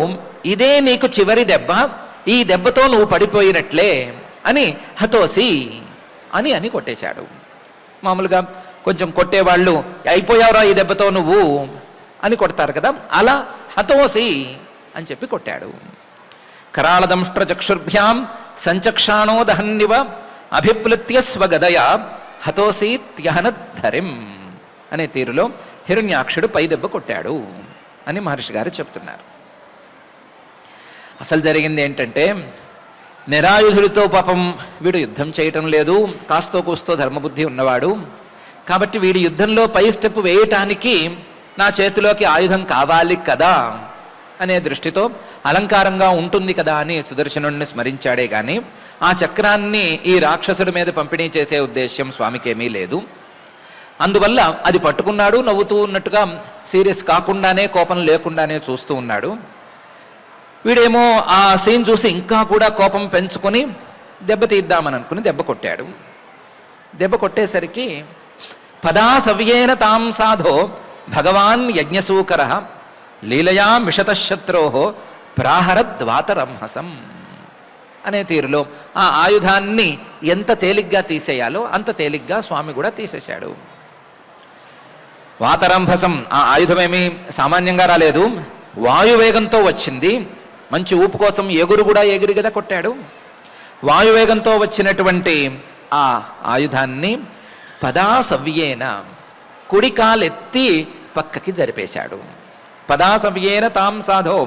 ఇదే నీకు చివరి దెబ్బ, ఈ దెబ్బతో నువ్వు పడిపోయినట్లే అని హతోసి అని కొట్టేశాడు. మామూలుగా కొంచెం కొట్టేవాళ్ళు అయిపోయావురా ఈ దెబ్బతో నువ్వు అని కొడతారు కదా, అలా హతోసి అని చెప్పి కొట్టాడు. కరాళదంష్ట్ర చక్షుర్భ్యాం సంచక్షాణో దహన్నివ అభిప్లుత్య స్వగదయ హతోసీత్యహనద్ధరిం అనే తీరులో హిరణ్యాక్షుడు పై దెబ్బ కొట్టాడు అని మహర్షి గారు చెప్తున్నారు. అసలు జరిగింది ఏంటంటే, నిరాయుధుడితో పాపం వీడు యుద్ధం చేయటం లేదు, కాస్తో కూస్తో ధర్మబుద్ధి ఉన్నవాడు కాబట్టి వీడి యుద్ధంలో పై స్టెప్ వేయటానికి నా చేతిలోకి ఆయుధం కావాలి కదా అనే దృష్టితో అలంకారంగా ఉంటుంది కదా అని సుదర్శనుడిని స్మరించాడే కానీ ఆ చక్రాన్ని ఈ రాక్షసుడి మీద పంపిణీ చేసే ఉద్దేశ్యం స్వామికేమీ లేదు. అందువల్ల అది పట్టుకున్నాడు, నవ్వుతూ ఉన్నట్టుగా సీరియస్ కాకుండానే కోపం లేకుండానే చూస్తూ ఉన్నాడు. వీడేమో ఆ సీన్ చూసి ఇంకా కూడా కోపం పెంచుకొని దెబ్బ తీద్దామని అనుకుని దెబ్బ కొట్టాడు. దెబ్బ కొట్టేసరికి పదా సవ్యేన తాం సాధో భగవాన్ యజ్ఞసూకర లీలయా మిషతశత్రో ప్రాహరద్వాతరంహసం అనే తీరులో ఆ ఆయుధాన్ని ఎంత తేలిగ్గా తీసేయాలో అంత తేలిగ్గా స్వామి కూడా తీసేశాడు. వాతరంభసం, ఆ ఆయుధమేమీ సామాన్యంగా రాలేదు, వాయువేగంతో వచ్చింది. మంచి ఊపు కోసం ఎగురు కూడా ఎగిరి కదా కొట్టాడు. వాయువేగంతో వచ్చినటువంటి ఆ ఆయుధాన్ని పదా సవ్యేన కుడికాలెత్తి పక్కకి జరిపేశాడు. పదా సవ్యేన తాం సాధో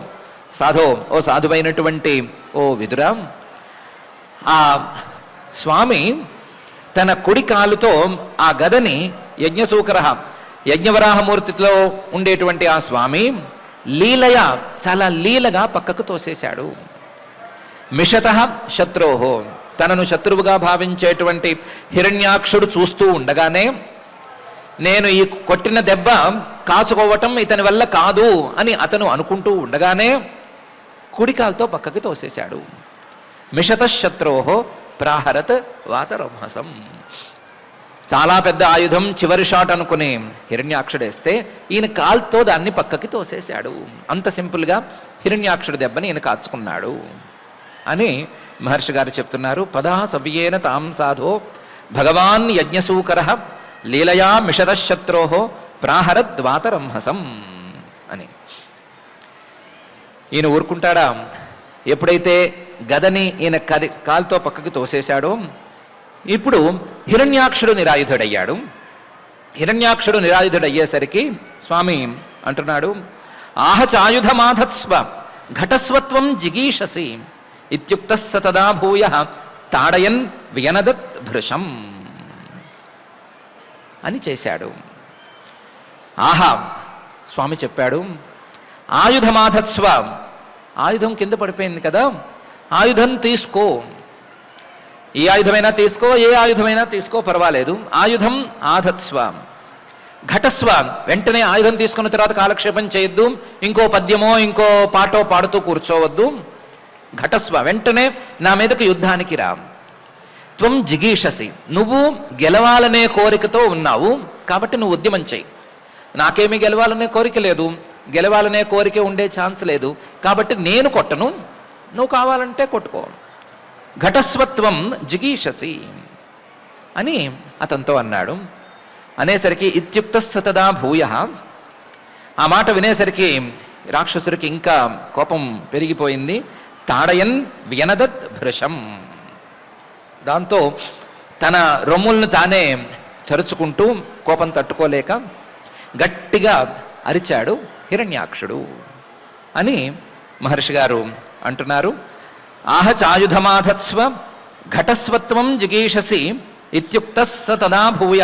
ఓ సాధువైనటువంటి ఓ విదురా, ఆ స్వామి తన కుడి కాలుతో ఆ గదని యజ్ఞసూకర యజ్ఞవరాహమూర్తిలో ఉండేటువంటి ఆ స్వామి లీలయ చాలా లీలగా పక్కకు తోసేశాడు. మిషత శత్రోహో, తనను శత్రువుగా భావించేటువంటి హిరణ్యాక్షుడు చూస్తూ ఉండగానే నేను ఈ కొట్టిన దెబ్బ కాచుకోవటం ఇతని వల్ల కాదు అని అతను అనుకుంటూ ఉండగానే కుడికాలతో పక్కకి తోసేశాడు. మిషత శత్రోహో ప్రాహరత్ వాతరంహసం, చాలా పెద్ద ఆయుధం చివరి షాట్ అనుకుని హిరణ్యాక్షుడేస్తే ఈయన కాల్తో దాన్ని పక్కకి తోసేశాడు. అంత సింపుల్గా హిరణ్యాక్షుడి దెబ్బని ఈయన కాచుకున్నాడు అని మహర్షి గారు చెప్తున్నారు, పదా సవ్యేన తాం సాధో భగవాన్ యజ్ఞసూకర లీలయా మిషదశత్రో ప్రాహరద్వాతరంహసం అని. ఈయన ఊరుకుంటాడా? ఎప్పుడైతే గదని ఈయన కాలుతో పక్కకు తోసేశాడో ఇప్పుడు హిరణ్యాక్షుడు నిరాయుధుడయ్యాడు. హిరణ్యాక్షుడు నిరాయుధుడయ్యేసరికి స్వామి అంటున్నాడు, ఆహచాయుధమాధత్స్వ ఘటస్వత్వం జిగీషసి ఇత్యుక్త సతదా భూయ తాడయన్ వ్యనదత్ భృశం అని చేశాడు. ఆహా, స్వామి చెప్పాడు, ఆయుధమాధత్స్వ, ఆయుధం కింద పడిపోయింది కదా, ఆయుధం తీసుకో, ఏ ఆయుధమైనా తీసుకో, ఏ ఆయుధమైనా తీసుకో, పర్వాలేదు. ఆయుధం ఆధత్స్వ, ఘటస్వ, వెంటనే ఆయుధం తీసుకున్న తర్వాత కాలక్షేపం చేయొద్దు, ఇంకో పద్యమో ఇంకో పాటో పాడుతూ కూర్చోవద్దు. ఘటస్వ, వెంటనే నా మీదకు యుద్ధానికి రా. త్వం జిగీషసి, నువ్వు గెలవాలనే కోరికతో ఉన్నావు కాబట్టి నువ్వు ఉద్యమం చెయ్యి. నాకేమీ గెలవాలనే కోరిక లేదు, గెలవాలనే కోరిక ఉండే ఛాన్స్ లేదు, కాబట్టి నేను కొట్టను, నువ్వు కావాలంటే కొట్టుకో. ఘటస్వత్వం జిగీషసి అని అతనితో అన్నాడు. అనేసరికి ఇత్యుక్త సతదా భూయ, ఆ మాట వినేసరికి రాక్షసుడికి ఇంకా కోపం పెరిగిపోయింది. తాడయన్ వ్యనదత్ భృశం, దాంతో తన రొమ్ములను తానే చరుచుకుంటూ కోపం తట్టుకోలేక గట్టిగా అరిచాడు హిరణ్యాక్షుడు అని మహర్షి గారు అంటున్నారు. ఆహచాయుధమాధత్స్వ ఘటస్వత్వం జిగీషసి ఇత్యుక్త సతదా భూయ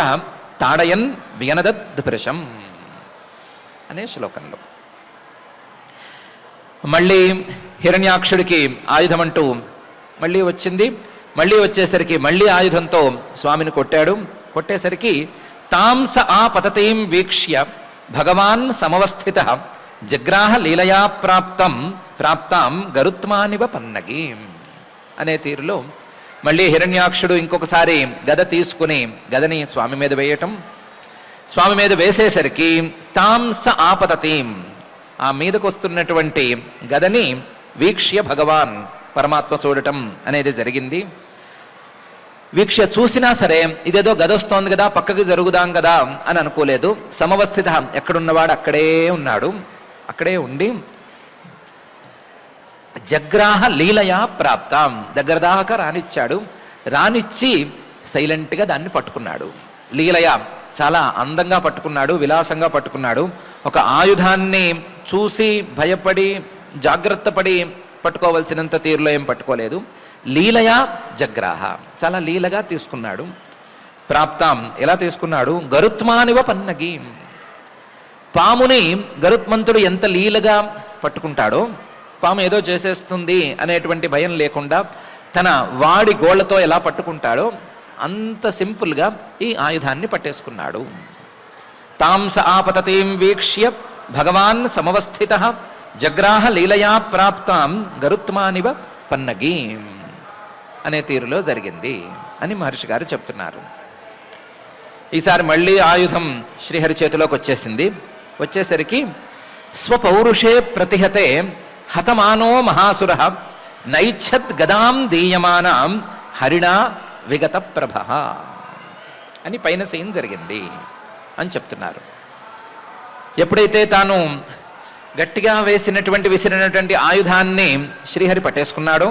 తాడయన్ వ్యనదత్ భృశం అనే శ్లోకంలో. మళ్ళీ హిరణ్యాక్షుడికి ఆయుధం అంటూ మళ్ళీ వచ్చింది. మళ్ళీ వచ్చేసరికి మళ్ళీ ఆయుధంతో స్వామిని కొట్టాడు. కొట్టేసరికి తాంస ఆ పతతీం వీక్ష్య భగవాన్ సమవస్థిత జగ్రాహ లీలయా ప్రాప్తాం గరుత్మానివ పన్నగి అనే తీరులో మళ్ళీ హిరణ్యాక్షుడు ఇంకొకసారి గద తీసుకుని గదని స్వామి మీద వేయటం, స్వామి మీద వేసేసరికి తాంస ఆపతతీం, ఆ మీదకు వస్తున్నటువంటి గదని వీక్ష్య భగవాన్, పరమాత్మ చూడటం అనేది జరిగింది. వీక్ష చూసినా సరే ఇదేదో గదొస్తోంది కదా, పక్కకి జరుగుదాం కదా అని అనుకోలేదు. సమవస్థిత, ఎక్కడున్నవాడు అక్కడే ఉన్నాడు. అక్కడే ఉండి జగ్రాహ లీలయా ప్రాప్తాం, దగ్గర దాకా రానిచ్చాడు. రానిచ్చి సైలెంట్గా దాన్ని పట్టుకున్నాడు. లీలయ, చాలా అందంగా పట్టుకున్నాడు, విలాసంగా పట్టుకున్నాడు. ఒక ఆయుధాన్ని చూసి భయపడి జాగ్రత్త పడి పట్టుకోవలసినంత తీరులో ఏం పట్టుకోలేదు. లీలయా జగ్రాహ, చాలా లీలగా తీసుకున్నాడు. ప్రాప్తాం, ఎలా తీసుకున్నాడు? గరుత్మానివ పన్నగి, పాముని గరుత్మంతుడు ఎంత లీలగా పట్టుకుంటాడో, పాము ఏదో చేసేస్తుంది అనేటువంటి భయం లేకుండా తన వాడి గోళ్లతో ఎలా పట్టుకుంటాడో అంత సింపుల్గా ఈ ఆయుధాన్ని పట్టేసుకున్నాడు. తాంస ఆపతతీం వీక్ష్య భగవాన్ సమవస్థిత జగ్రాహ లీలయా ప్రాప్తాం గరుత్మానివ పన్నగి అనే తీరులో జరిగింది అని మహర్షి గారు చెప్తున్నారు. ఈసారి మళ్ళీ ఆయుధం శ్రీహరి చేతిలోకి వచ్చేసింది. వచ్చేసరికి స్వపౌరుషే ప్రతిహతే హతమానో మహాసుర నైచ్ఛద్ గదాం దీయమానాం హరిణా విగత ప్రభ అని పైన సీన్ జరిగింది అని చెప్తున్నారు. ఎప్పుడైతే తాను గట్టిగా విసిరినటువంటి ఆయుధాన్ని శ్రీహరి పట్టేసుకున్నాడో,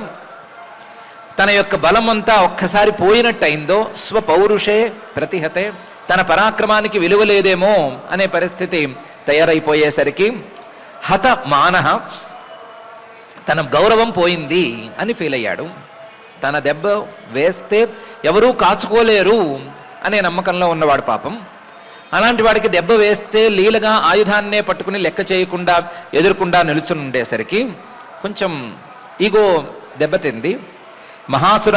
తన యొక్క బలం అంతా ఒక్కసారి పోయినట్టయిందో, స్వపౌరుషే ప్రతిహతే, తన పరాక్రమానికి విలువ లేదేమో అనే పరిస్థితి తయారైపోయేసరికి హత మానః, తన గౌరవం పోయింది అని ఫీల్ అయ్యాడు. తన దెబ్బ వేస్తే ఎవరూ కాచుకోలేరు అనే నమ్మకంలో ఉన్నవాడు పాపం. అలాంటి వాడికి దెబ్బ వేస్తే లీలగా ఆయుధాన్నే పట్టుకుని లెక్క చేయకుండా ఎదురకుండా నిలుచుని ఉండేసరికి కొంచెం ఈగో దెబ్బతింది. మహాసుర,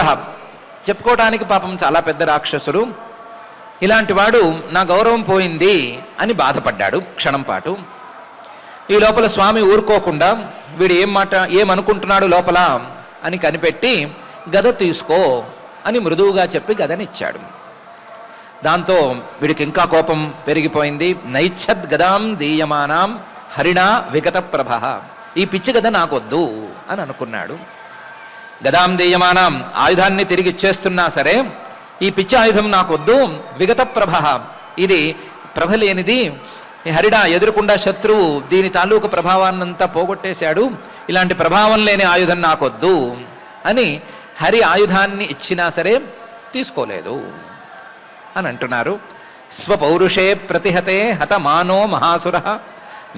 చెప్పుకోవడానికి పాపం చాలా పెద్ద రాక్షసుడు, ఇలాంటి వాడు నా గౌరవం పోయింది అని బాధపడ్డాడు క్షణం పాటు. ఈ లోపల స్వామి ఊరుకోకుండా వీడు ఏమనుకుంటున్నాడు లోపల అని కనిపెట్టి గద తీసుకో అని మృదువుగా చెప్పి గదనిచ్చాడు. దాంతో వీడికి ఇంకా కోపం పెరిగిపోయింది. నైచ్ఛద్ గదాం దీయమానాం హరిణా విగత ప్రభ, ఈ పిచ్చి గద నాకొద్దు అని అనుకున్నాడు. గదాం దేయమానం ఆయుధాన్ని తిరిగి ఇచ్చేస్తున్నా సరే ఈ పిచ్చి ఆయుధం నాకొద్దు, విగత ప్రభ, ఇది ప్రభ లేనిది, హరిడ ఎదురుకుండా శత్రువు దీని తాలూకు ప్రభావాన్నంతా పోగొట్టేశాడు, ఇలాంటి ప్రభావం లేని ఆయుధం నాకొద్దు అని హరి ఆయుధాన్ని ఇచ్చినా సరే తీసుకోలేదు అని అంటున్నారు. స్వపౌరుషే ప్రతిహతే హతమానో మహాసుర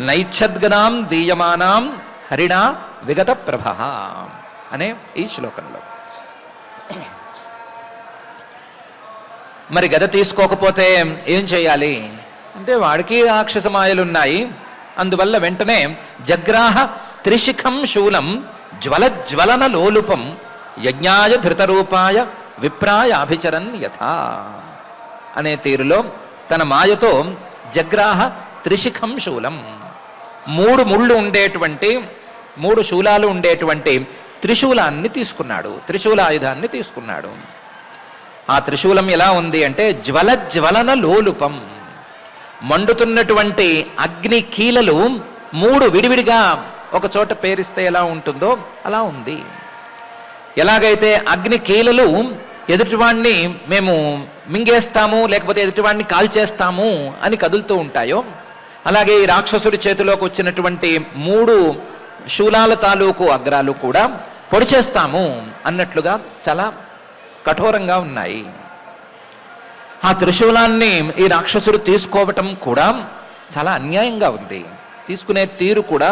నైచ్ఛద్గదాం దీయమానాం హరిణా విగత ప్రభ అనే ఈ శ్లోకంలో. మరి గద తీసుకోకపోతే ఏం చేయాలి అంటే వాడికి రాక్షసమాయలున్నాయి, అందువల్ల వెంటనే జగ్రాహ త్రిశిఖం శూలం జ్వలజ్వలన లోలుపం యజ్ఞాయ ధృతరూపాయ విప్రాయ అభిచరన్ యథా అనే తీరులో తన మాయతో జగ్రాహ త్రిశిఖం శూలం, 3 ముళ్ళు ఉండేటువంటి 3 శూలాలు ఉండేటువంటి త్రిశూలాన్ని తీసుకున్నాడు, త్రిశూలాయుధాన్ని తీసుకున్నాడు. ఆ త్రిశూలం ఎలా ఉంది అంటే జ్వలజ్వలన లోలుపం, మండుతున్నటువంటి అగ్ని కీలలు 3 విడివిడిగా ఒక చోట పేరిస్తే ఎలా ఉంటుందో అలా ఉంది. ఎలాగైతే అగ్ని కీలలు ఎదుటివాణ్ణి మేము మింగేస్తాము లేకపోతే ఎదుటివాణ్ణి కాల్చేస్తాము అని కదులుతూ ఉంటాయో, అలాగే ఈ రాక్షసుడి చేతిలోకి వచ్చినటువంటి 3 శూలాల తాలూకు అగ్రాలు కూడా పొడి చేస్తాము అన్నట్లుగా చాలా కఠోరంగా ఉన్నాయి. ఆ త్రిశూలాన్ని ఈ రాక్షసుడు తీసుకోవటం కూడా చాలా అన్యాయంగా ఉంది. తీసుకునే తీరు కూడా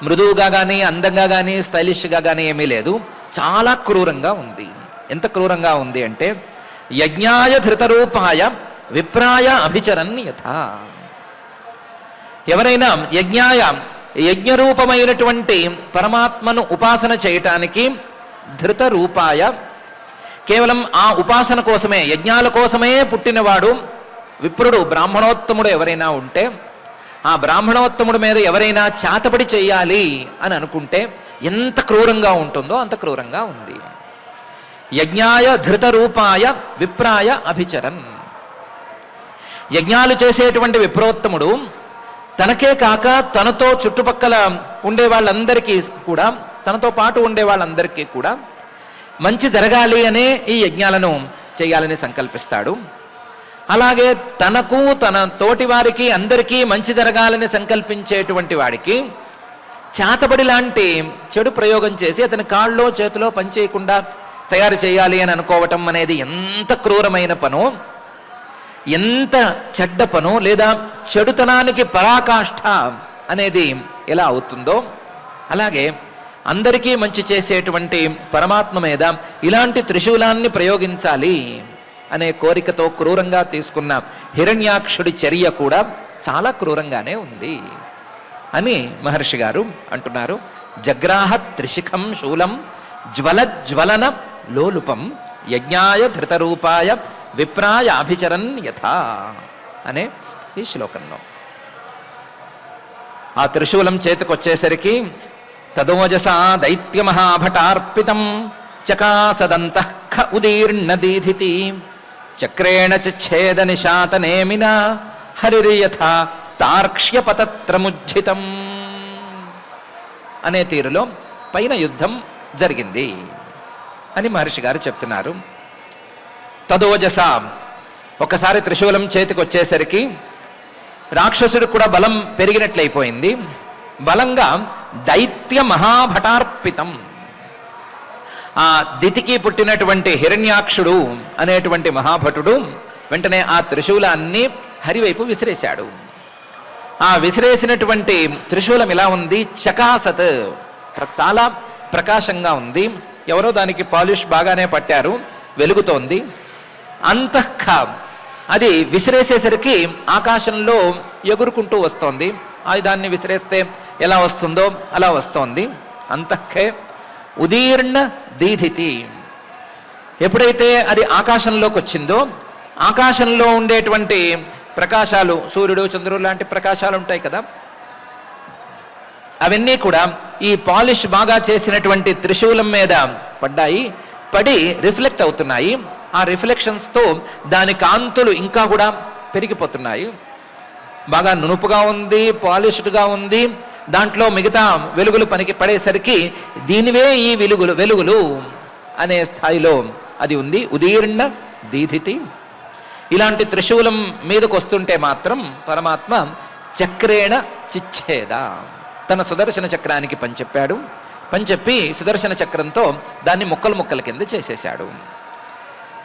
మృదువుగా కానీ అందంగా కానీ స్టైలిష్గా కానీ ఏమీ లేదు, చాలా క్రూరంగా ఉంది. ఎంత క్రూరంగా ఉంది అంటే యజ్ఞాయ ధృతరూపాయ విప్రాయ అభిచరన్ యథా, ఎవరైనా యజ్ఞరూపమైనటువంటి పరమాత్మను ఉపాసన చేయటానికి ధృతరూపాయ, కేవలం ఆ ఉపాసన కోసమే యజ్ఞాల కోసమే పుట్టినవాడు విప్రుడు బ్రాహ్మణోత్తముడు ఎవరైనా ఉంటే, ఆ బ్రాహ్మణోత్తముడి మీద ఎవరైనా చాతపడి చెయ్యాలి అని అనుకుంటే ఎంత క్రూరంగా ఉంటుందో అంత క్రూరంగా ఉంది. యజ్ఞాయ ధృతరూపాయ విప్రాయ అభిచరన్, యజ్ఞాలు చేసేటువంటి విప్రోత్తముడు తనకే కాక తనతో చుట్టుపక్కల ఉండే వాళ్ళందరికీ కూడా, తనతో పాటు ఉండే వాళ్ళందరికీ కూడా మంచి జరగాలి అనే ఈ యజ్ఞాలను చేయాలని సంకల్పిస్తాడు. అలాగే తనకు తన తోటి వారికి అందరికీ మంచి జరగాలని సంకల్పించేటువంటి వాడికి చాతబడి లాంటి చెడు ప్రయోగం చేసి అతని కాళ్ళలో చేతిలో పనిచేయకుండా తయారు చేయాలి అని అనుకోవటం అనేది ఎంత క్రూరమైన పనో, ఎంత చెడ్డ పనో, లేదా చెడుతనానికి పరాకాష్ఠ అనేది ఎలా అవుతుందో, అలాగే అందరికీ మంచి చేసేటువంటి పరమాత్మ మీద ఇలాంటి త్రిశూలాన్ని ప్రయోగించాలి అనే కోరికతో క్రూరంగా తీసుకున్న హిరణ్యాక్షుడి చర్య కూడా చాలా క్రూరంగానే ఉంది అని మహర్షి గారు అంటున్నారు. జగ్రాహ త్రిశిఖం శూలం జ్వలజ్వలన లోలుపం యజ్ఞాయ ధృతరూపాయ విప్రాయ అభిచరన్ యథా అనే ఈ శ్లోకంలో. ఆ త్రిశూలం చేతికొచ్చేసరికి తదోజసా దైత్య మహాభటార్పితం చకాసదంతః ఖ ఉదీర్ణ దీధితి చక్రేణ చిచ్ఛేద నిశాతనేమిన హరిర్యథా తార్క్ష్యపతత్రముజ్జితం అనే తీరులో పైన యుద్ధం జరిగింది అని మహర్షి గారు చెప్తున్నారు. తదోజస, ఒకసారి త్రిశూలం చేతికి వచ్చేసరికి రాక్షసుడు కూడా బలం పెరిగినట్లయిపోయింది. బలంగా దైత్య మహాభటార్పితం, ఆ దితికి పుట్టినటువంటి హిరణ్యాక్షుడు అనేటువంటి మహాభటుడు వెంటనే ఆ త్రిశూలాన్ని హరివైపు విసిరేశాడు. ఆ విసిరేసినటువంటి త్రిశూలం ఎలా ఉంది, చకాసత్, చాలా ప్రకాశంగా ఉంది. ఎవరో దానికి పాలిష్ బాగానే పట్టారు, వెలుగుతోంది. అంతఃఖ, అది విసిరేసేసరికి ఆకాశంలో ఎగురుకుంటూ వస్తోంది. ఆయుధాన్ని విసిరేస్తే ఎలా వస్తుందో అలా వస్తోంది. అంతఃఖే ఉదీర్ణ దీధితి, ఎప్పుడైతే అది ఆకాశంలోకి వచ్చిందో ఆకాశంలో ఉండేటువంటి ప్రకాశాలు, సూర్యుడు చంద్రుడు లాంటి ప్రకాశాలు ఉంటాయి కదా, అవన్నీ కూడా ఈ పాలిష్ బాగా చేసినటువంటి త్రిశూలం మీద పడ్డాయి, పడి రిఫ్లెక్ట్ అవుతున్నాయి. ఆ రిఫ్లెక్షన్స్తో దాని కాంతులు ఇంకా కూడా పెరిగిపోతున్నాయి. బాగా నునుపుగా ఉంది, పాలిష్డ్గా ఉంది. దాంట్లో మిగతా వెలుగులు పనికి పడేసరికి దీనివే ఈ వెలుగులు అనే స్థాయిలో అది ఉంది. ఉదీర్ణ దీధితి. ఇలాంటి త్రిశూలం మీదకు వస్తుంటే మాత్రం పరమాత్మ చక్రేణ చిచ్ఛేద, తన సుదర్శన చక్రానికి పనిచెప్పాడు. పనిచెప్పి సుదర్శన చక్రంతో దాన్ని ముక్కలు ముక్కల కింద చేసేశాడు.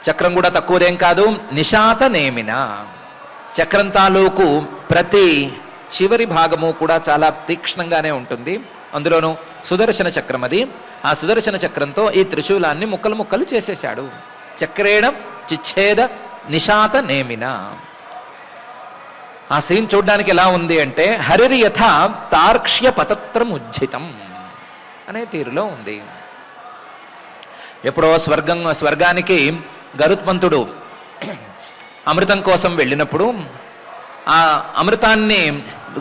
చక్రం కూడా తక్కువదేం కాదు. నిశాత నేమిన, చక్రం తాలూకు ప్రతి చివరి భాగము కూడా చాలా తీక్ష్ణంగానే ఉంటుంది. అందులోనూ సుదర్శన చక్రం అది. ఆ సుదర్శన చక్రంతో ఈ త్రిశూలాన్ని ముక్కలు ముక్కలు చేసేశాడు. చక్రేణ చిచ్ఛేద నిశాత నేమిన. ఆ సీన్ చూడ్డానికి ఎలా ఉంది అంటే హరిరి యథ తార్క్ష్య పతత్రం ఉజ్జితం అనే తీరులో ఉంది. ఎప్పుడో స్వర్గానికి గరుత్మంతుడు అమృతం కోసం వెళ్ళినప్పుడు ఆ అమృతాన్ని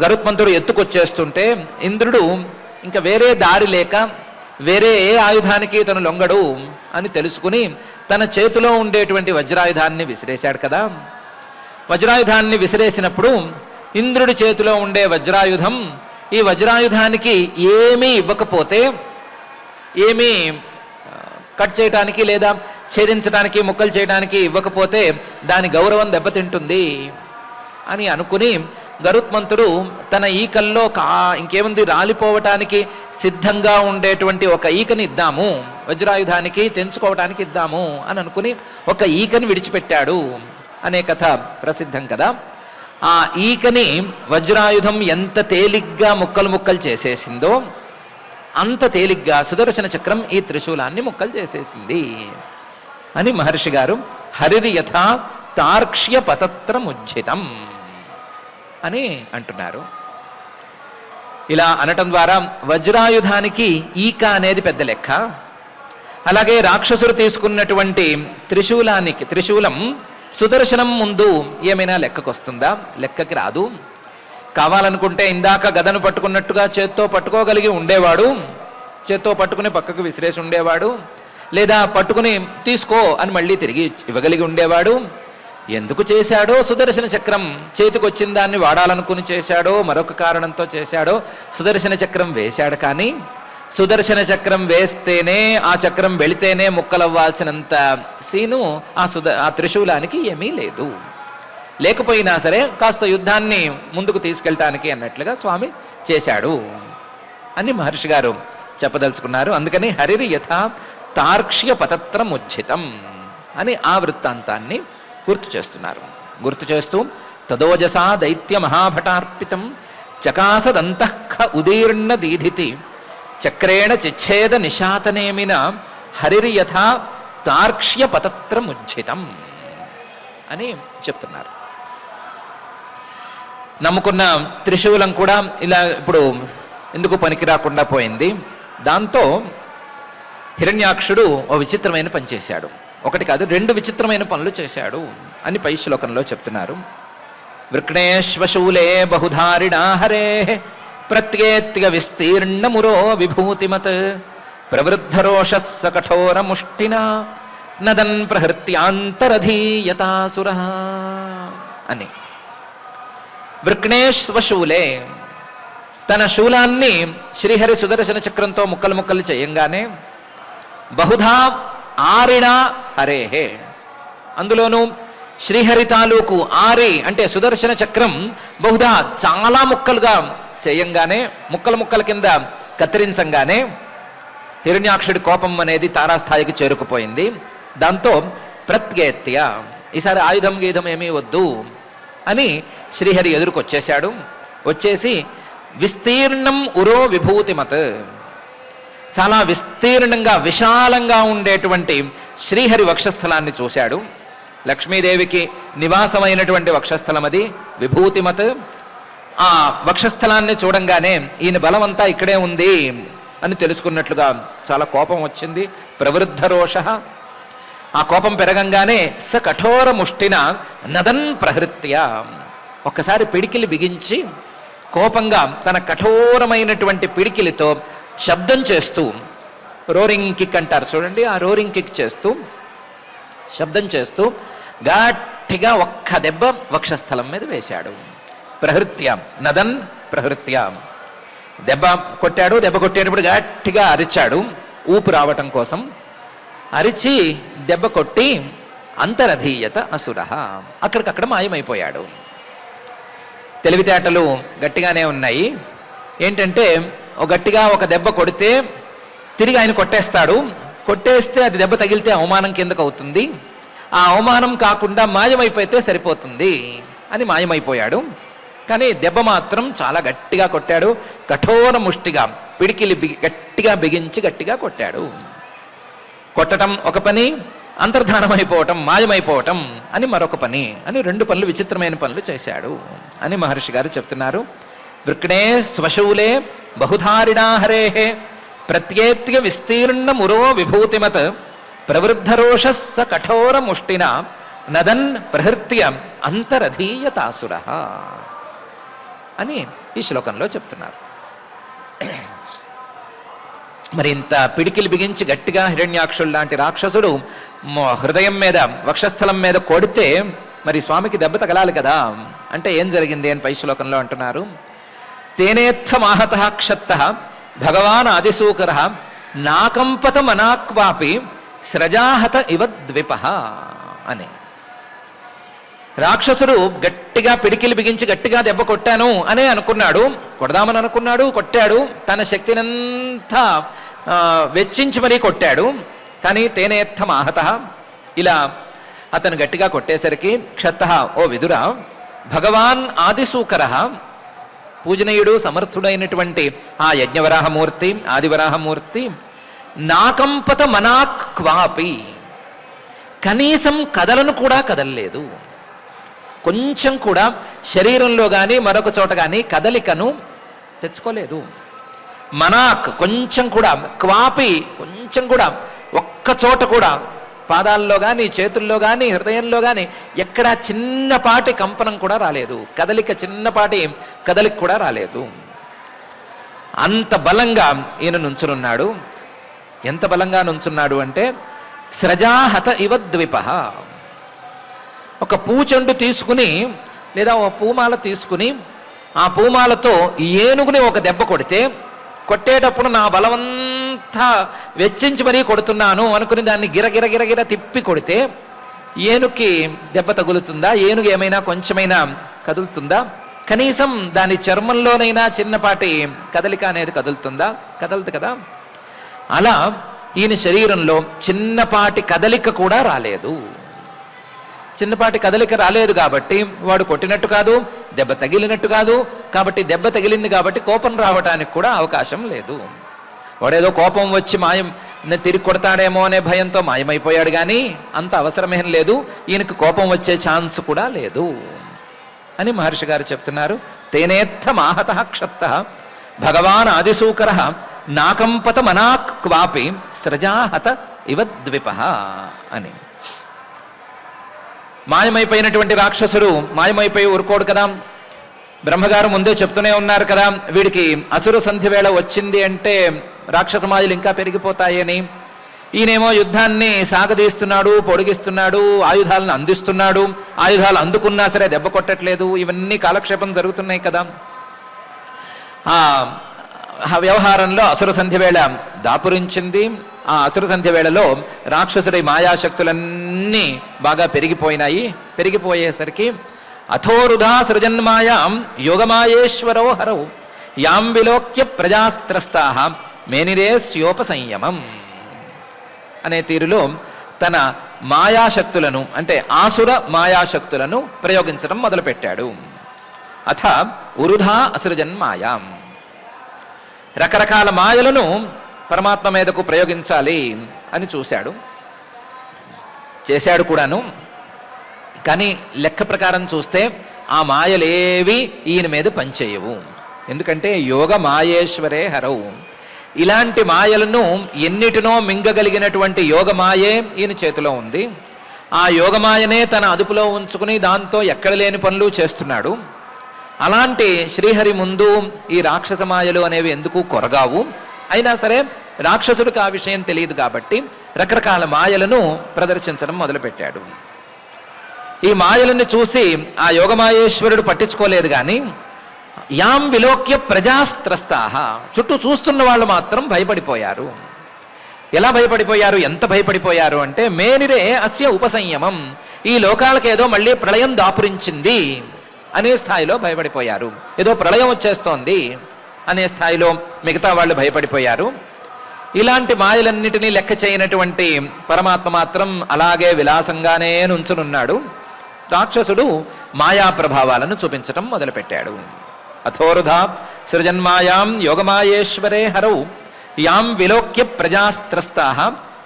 గరుత్మంతుడు ఎత్తుకొచ్చేస్తుంటే ఇంద్రుడు ఇంకా వేరే దారి లేక వేరే ఏ ఆయుధానికి తను లొంగడు అని తెలుసుకుని తన చేతిలో ఉండేటువంటి వజ్రాయుధాన్ని విసిరేశాడు కదా. వజ్రాయుధాన్ని విసిరేసినప్పుడు ఇంద్రుడి చేతిలో ఉండే వజ్రాయుధం ఈ వజ్రాయుధానికి ఏమీ ఇవ్వకపోతే, ఏమీ కట్ చేయడానికి లేదా ఛేదించడానికి ముక్కలు చేయడానికి ఇవ్వకపోతే దాని గౌరవం దెబ్బతింటుంది అని అనుకుని గరుత్మంతుడు తన ఈకల్లో ఇంకేముంది రాలిపోవటానికి సిద్ధంగా ఉండేటువంటి ఒక ఈకని ఇద్దాము, వజ్రాయుధానికి తెంచుకోవటానికి ఇద్దాము అని అనుకుని ఒక ఈకని విడిచిపెట్టాడు అనే కథ ప్రసిద్ధం కదా. ఆ ఈకని వజ్రాయుధం ఎంత తేలిగ్గా ముక్కలు ముక్కలు చేసేసిందో అంత తేలిగ్గా సుదర్శన చక్రం ఈ త్రిశూలాన్ని ముక్కలు చేసేసింది అని మహర్షి గారు హరిరి యథా తార్క్ష్య పతత్రముజ్జితం అని అంటున్నారు. ఇలా అనటం ద్వారా వజ్రాయుధానికి ఈక అనేది పెద్ద లెక్క. అలాగే రాక్షసులు తీసుకున్నటువంటి త్రిశూలం సుదర్శనం ముందు ఏమైనా లెక్కకొస్తుందా? లెక్కకి రాదు. కావాలనుకుంటే ఇందాక గదను పట్టుకున్నట్టుగా చేత్తో పట్టుకోగలిగి ఉండేవాడు, చేత్తో పట్టుకుని పక్కకు విసిరేసి ఉండేవాడు, లేదా పట్టుకుని తీసుకో అని మళ్ళీ తిరిగి ఇవ్వగలిగి ఉండేవాడు. ఎందుకు చేశాడో సుదర్శన చక్రం చేతికొచ్చిన దాన్ని వాడాలనుకుని చేశాడో మరొక కారణంతో చేశాడో సుదర్శన చక్రం వేశాడు. కానీ సుదర్శన చక్రం వేస్తేనే ఆ చక్రం వెళితేనే ముక్కలవ్వాల్సినంత సీను ఆ త్రిశూలానికి ఏమీ లేదు. లేకపోయినా సరే కాస్త యుద్ధాన్ని ముందుకు తీసుకెళ్ళటానికి అన్నట్లుగా స్వామి చేశాడు అని మహర్షి గారు చెప్పదలుచుకున్నారు. అందుకని హరిరి యథా తార్క్ష్య పతత్రముజ్జితం అని ఆ వృత్తాంతాన్ని గుర్తు చేస్తున్నారు. గుర్తు చేస్తూ తదోజసా దైత్య మహాభటార్పితం చకాసదంతః ఉదీర్ణ దీధితి చక్రేణ చిచ్ఛేద నిశాతనేమిన హరిరి యథా తార్క్ష్య పతత్రముజ్జితం అని చెప్తున్నారు. నమ్ముకున్న త్రిశూలం కూడా ఇలా ఇప్పుడు ఎందుకు పనికి రాకుండా పోయింది. దాంతో హిరణ్యాక్షుడు ఓ విచిత్రమైన పని చేశాడు. ఒకటి కాదు, రెండు విచిత్రమైన పనులు చేశాడు అని పై శ్లోకంలో చెప్తున్నారు. వృక్ణేశ్వశూలే బహుధారిణా హరే ప్రత్యేత్య విస్తీర్ణమురో విభూతిమత్ ప్రవృద్ధరోషస్స కఠోర ముష్టినా నదన్ ప్రహృత్యాంతరధీయతాసుర అని. వృక్ణేశ్వశూలే, తన శూలాన్ని శ్రీహరి సుదర్శన చక్రంతో ముక్కలు ముక్కలు చేయంగానే బహుధా ఆరిణ హరేహే, అందులోనూ శ్రీహరి తాలూకు ఆరి అంటే సుదర్శన చక్రం బహుధా చాలా ముక్కలుగా చేయంగానే, ముక్కల ముక్కల కింద కత్తిరించంగానే హిరణ్యాక్షుడి కోపం అనేది తారాస్థాయికి చేరుకుపోయింది. దాంతో ప్రత్యేత్య, ఈసారి ఆయుధం గీధం ఏమీ వద్దు అని శ్రీహరి ఎదురుకొచ్చేశాడు. వచ్చేసి విస్తీర్ణం ఉరో విభూతిమత్, చాలా విస్తీర్ణంగా విశాలంగా ఉండేటువంటి శ్రీహరి వక్షస్థలాన్ని చూశాడు. లక్ష్మీదేవికి నివాసమైనటువంటి వక్షస్థలం అది విభూతిమత్. ఆ వక్షస్థలాన్ని చూడంగానే ఈయన బలమంతా ఇక్కడే ఉంది అని తెలుసుకున్నట్లుగా చాలా కోపం వచ్చింది. ప్రవృద్ధ రోష, ఆ కోపం పెరగంగానే స కఠోర ముష్టిన నదన్ ప్రహృత్య, ఒక్కసారి పిడికిలి బిగించి కోపంగా తన కఠోరమైనటువంటి పిడికిలితో శబ్దం చేస్తూ, రోరింగ్ కిక్ అంటారు చూడండి, ఆ రోరింగ్ కిక్ చేస్తూ శబ్దం చేస్తూ గట్టిగా ఒక్క దెబ్బ వక్షస్థలం మీద వేశాడు. ప్రహృత్య, నదన్ ప్రహృత్య, దెబ్బ కొట్టాడు. దెబ్బ కొట్టేటప్పుడు గట్టిగా అరిచాడు ఊపు రావటం కోసం. అరిచి దెబ్బ కొట్టి అంతరధీయత అసుర, అక్కడికక్కడ మాయమైపోయాడు. తెలివితేటలు గట్టిగానే ఉన్నాయి. ఏంటంటే గట్టిగా ఒక దెబ్బ కొడితే తిరిగి ఆయన కొట్టేస్తాడు. కొట్టేస్తే అది దెబ్బ తగిలితే అవమానం కిందకు అవుతుంది. ఆ అవమానం కాకుండా మాయమైపోతే సరిపోతుంది అని మాయమైపోయాడు. కానీ దెబ్బ మాత్రం చాలా గట్టిగా కొట్టాడు. కఠోర ముష్టిగా పిడికిలి గట్టిగా బిగించి గట్టిగా కొట్టాడు. కొట్టడం ఒక పని, అంతర్ధానమైపోవటం, మాయమైపోవటం అని మరొక పని అని 2 పనులు, విచిత్రమైన పనులు చేశాడు అని మహర్షి గారు చెప్తున్నారు. వృక్ణే స్వశూలే బహుధారిణా హరేహే ప్రత్యేత్య విస్తీర్ణ మురో విభూతిమత్ ప్రవృద్ధరోషస్స కఠోర ముష్టిన నదన్ ప్రహృత్య అంతరధీయతాసుర అని ఈ శ్లోకంలో చెప్తున్నారు. మరి ఇంత పిడికిలు బిగించి గట్టిగా హిరణ్యాక్షుడు లాంటి రాక్షసుడు హృదయం మీద, వక్షస్థలం మీద కొడితే మరి స్వామికి దెబ్బ తగలాలి కదా. అంటే ఏం జరిగింది అని పై శ్లోకంలో అంటున్నారు. తేనేత్థ మాహత క్షత్త భగవాన్ ఆదిశూకర నాకంపత మనాక్వాపి స్రజాహత ఇవ ద్విప అని. రాక్షసుడు గట్టిగా పిడికిలు బిగించి గట్టిగా దెబ్బ కొట్టాను అనే అనుకున్నాడు, కొడదామని అనుకున్నాడు, కొట్టాడు, తన శక్తినంతా వెచ్చించి మరీ కొట్టాడు. కానీ తేనేత్థ మాహత, ఇలా అతను గట్టిగా కొట్టేసరికి క్షత్త, ఓ విదుర, భగవాన్ ఆదిశూకర, పూజనీయుడు సమర్థుడైనటువంటి ఆ యజ్ఞవరాహమూర్తి, ఆదివరాహమూర్తి, నాకంపత మనాక్ క్వాపి, కనీసం కదలను కూడా కదలలేదు. కొంచెం కూడా శరీరంలో కానీ మరొక చోట కానీ కదలికను తెచ్చుకోలేదు. మనాక్ కొంచెం కూడా, క్వాపి కొంచెం కూడా, ఒక్క చోట కూడా పాదాల్లో కానీ చేతుల్లో కానీ హృదయంలో కానీ ఎక్కడా చిన్నపాటి కంపనం కూడా రాలేదు. కదలిక, చిన్నపాటి కదలిక కూడా రాలేదు. అంత బలంగా ఈయన నుంచునున్నాడు. ఎంత బలంగా నుంచున్నాడు అంటే స్రజాహత ఇవ ద్విప, ఒక పూచెండు తీసుకుని లేదా ఒక పూమాల తీసుకుని ఆ పూమాలతో ఏనుగుని ఒక దెబ్బ కొడితే, కొట్టేటప్పుడు నా బలమంతా వెచ్చించి మరీ కొడుతున్నాను అనుకుని దాన్ని గిరగిర గిరగిర తిప్పి కొడితే ఏనుగుకి దెబ్బ తగులుతుందా? ఏనుగు ఏమైనా కొంచెమైనా కదులుతుందా? కనీసం దాని చర్మంలోనైనా చిన్నపాటి కదలిక అనేది కదులుతుందా? కదలదు కదా. అలా ఈయన శరీరంలో చిన్నపాటి కదలిక కూడా రాలేదు. చిన్నపాటి కదలిక రాలేదు కాబట్టి వాడు కొట్టినట్టు కాదు, దెబ్బ తగిలినట్టు కాదు. కాబట్టి దెబ్బ తగిలింది కాబట్టి కోపం రావడానికి కూడా అవకాశం లేదు. వాడేదో కోపం వచ్చి తిరిగి కొడతాడేమో అనే భయంతో మాయమైపోయాడు. కానీ అంత అవసరమేం లేదు, ఈయనకు కోపం వచ్చే ఛాన్స్ కూడా లేదు అని మహర్షి గారు చెప్తున్నారు. తేనేత్థ మాహత క్షత్త భగవాన్ ఆదిశూకర నాకంపత మనాక్ క్వాపి స్రజాహత ఇవ ద్విప అని. మాయమైపోయినటువంటి రాక్షసుడు మాయమైపోయి ఊరుకోడు కదా. బ్రహ్మగారు ముందే చెప్తూనే ఉన్నారు కదా, వీడికి అసుర సంధి వేళ వచ్చింది అంటే రాక్షస మాయలు ఇంకా పెరిగిపోతాయని. ఈయనేమో యుద్ధాన్ని సాగదీస్తున్నాడు, పొడిగిస్తున్నాడు, ఆయుధాలను అందిస్తున్నాడు. ఆయుధాలు అందుకున్నా సరే దెబ్బ కొట్టట్లేదు. ఇవన్నీ కాలక్షేపం జరుగుతున్నాయి కదా. ఆ వ్యవహారంలో అసుర సంధ్య వేళ దాపురించింది. ఆ అసుర సంధ్య వేళలో రాక్షసుడి మాయాశక్తులన్నీ బాగా పెరిగిపోయినాయి. పెరిగిపోయేసరికి అథోరుధా సృజన్మాయాం యోగమాయేశ్వరో హరౌ యాం విలోక్య ప్రజాస్త్రస్తాః మేనిరే స్యోపసంయమం అనే తీరులో తన మాయాశక్తులను, అంటే ఆసుర మాయాశక్తులను ప్రయోగించడం మొదలుపెట్టాడు. అథ ఉరుధా అసృజన్మాయాం, రకరకాల మాయలను పరమాత్మ మీదకు ప్రయోగించాలి అని చూశాడు, చేశాడు కూడాను. కానీ లెక్క ప్రకారం చూస్తే ఆ మాయలేవి ఈయన మీద పనిచేయవు. ఎందుకంటే యోగ మాయేశ్వరే హరవు. ఇలాంటి మాయలను ఎన్నిటినో మింగగలిగినటువంటి యోగమాయే ఈయన చేతిలో ఉంది. ఆ యోగమాయనే తన అదుపులో ఉంచుకుని దాంతో ఎక్కడ లేని పనులు చేస్తున్నాడు. అలాంటి శ్రీహరి ముందు ఈ రాక్షస మాయలు అనేవి ఎందుకు కొరగావు? అయినా సరే రాక్షసుడికి ఆ విషయం తెలియదు కాబట్టి రకరకాల మాయలను ప్రదర్శించడం మొదలుపెట్టాడు. ఈ మాయలను చూసి ఆ యోగమాయేశ్వరుడు పట్టించుకోలేదు. కానీ యాం విలోక్య ప్రజాస్త్రస్తాః, చుట్టూ చూస్తున్న వాళ్ళు మాత్రం భయపడిపోయారు. ఎలా భయపడిపోయారు, ఎంత భయపడిపోయారు అంటే మేనిరే అస్య ఉపసంయమం, ఈ లోకాలకేదో మళ్ళీ ప్రళయం దాపురించింది అనే స్థాయిలో భయపడిపోయారు. ఏదో ప్రళయం వచ్చేస్తోంది అనే స్థాయిలో మిగతా వాళ్ళు భయపడిపోయారు. ఇలాంటి మాయలన్నిటినీ లెక్క చేయనటువంటి పరమాత్మ మాత్రం అలాగే విలాసంగానే నుంచునున్నాడు. రాక్షసుడు మాయా ప్రభావాలను చూపించటం మొదలుపెట్టాడు. అథోరుధా సృజన్మాయాం యోగమాయేశ్వరే హరౌ యాం విలోక్య ప్రజాస్త్రస్తాః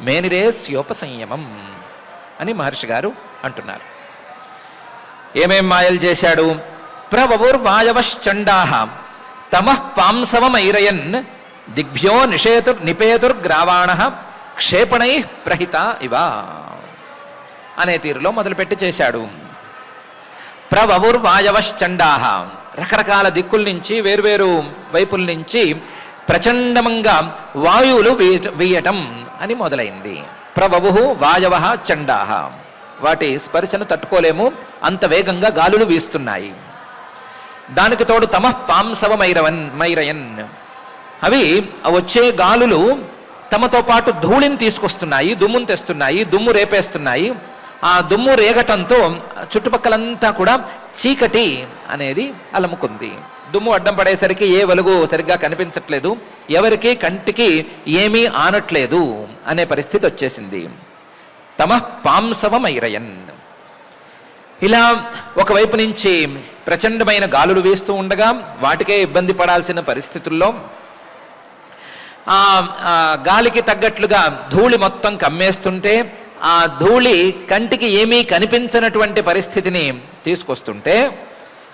మేనిరే స్యోపసంయమం అని మహర్షి గారు అంటున్నారు. ఏమేం మాయలు చేశాడు? ప్రవవుర్వాయవశ్చండాః తమః పాంసవమైరయన్ దిగ్భ్యో నిపేతుర్గ్రావాణః క్షేపణైః ప్రహిత ఇవ అనే తీరులో మొదలుపెట్టి చేశాడు. ప్రవవుర్వాయవశ్చండాః, రకరకాల దిక్కుల నుంచి వేర్వేరు వైపుల నుంచి ప్రచండమంగా వాయువులు వేయటం అని మొదలైంది. ప్రవవు వాయవ చండాహ, వాటి స్పర్శను తట్టుకోలేము, అంత వేగంగా గాలులు వీస్తున్నాయి. దానికి తోడు తమః పాంసవమైరయన్, అవి వచ్చే గాలులు తమతో పాటు ధూళిని తీసుకొస్తున్నాయి, దుమ్మును తెస్తున్నాయి, దుమ్ము రేపేస్తున్నాయి. ఆ దుమ్ము రేగటంతో చుట్టుపక్కలంతా కూడా చీకటి అనేది అలముకుంది. దుమ్ము అడ్డం పడేసరికి ఏ వెలుగు సరిగ్గా కనిపించట్లేదు, ఎవరికి కంటికి ఏమీ ఆనట్లేదు అనే పరిస్థితి వచ్చేసింది. తమః పాంసవమైరయన్, ఇలా ఒకవైపు నుంచి ప్రచండమైన గాలులు వీస్తూ ఉండగా వాటికే ఇబ్బంది పడాల్సిన పరిస్థితుల్లో ఆ గాలికి తగ్గట్లుగా ధూళి మొత్తం కమ్మేస్తుంటే, ఆ ధూళి కంటికి ఏమీ కనిపించనటువంటి పరిస్థితిని తీసుకొస్తుంటే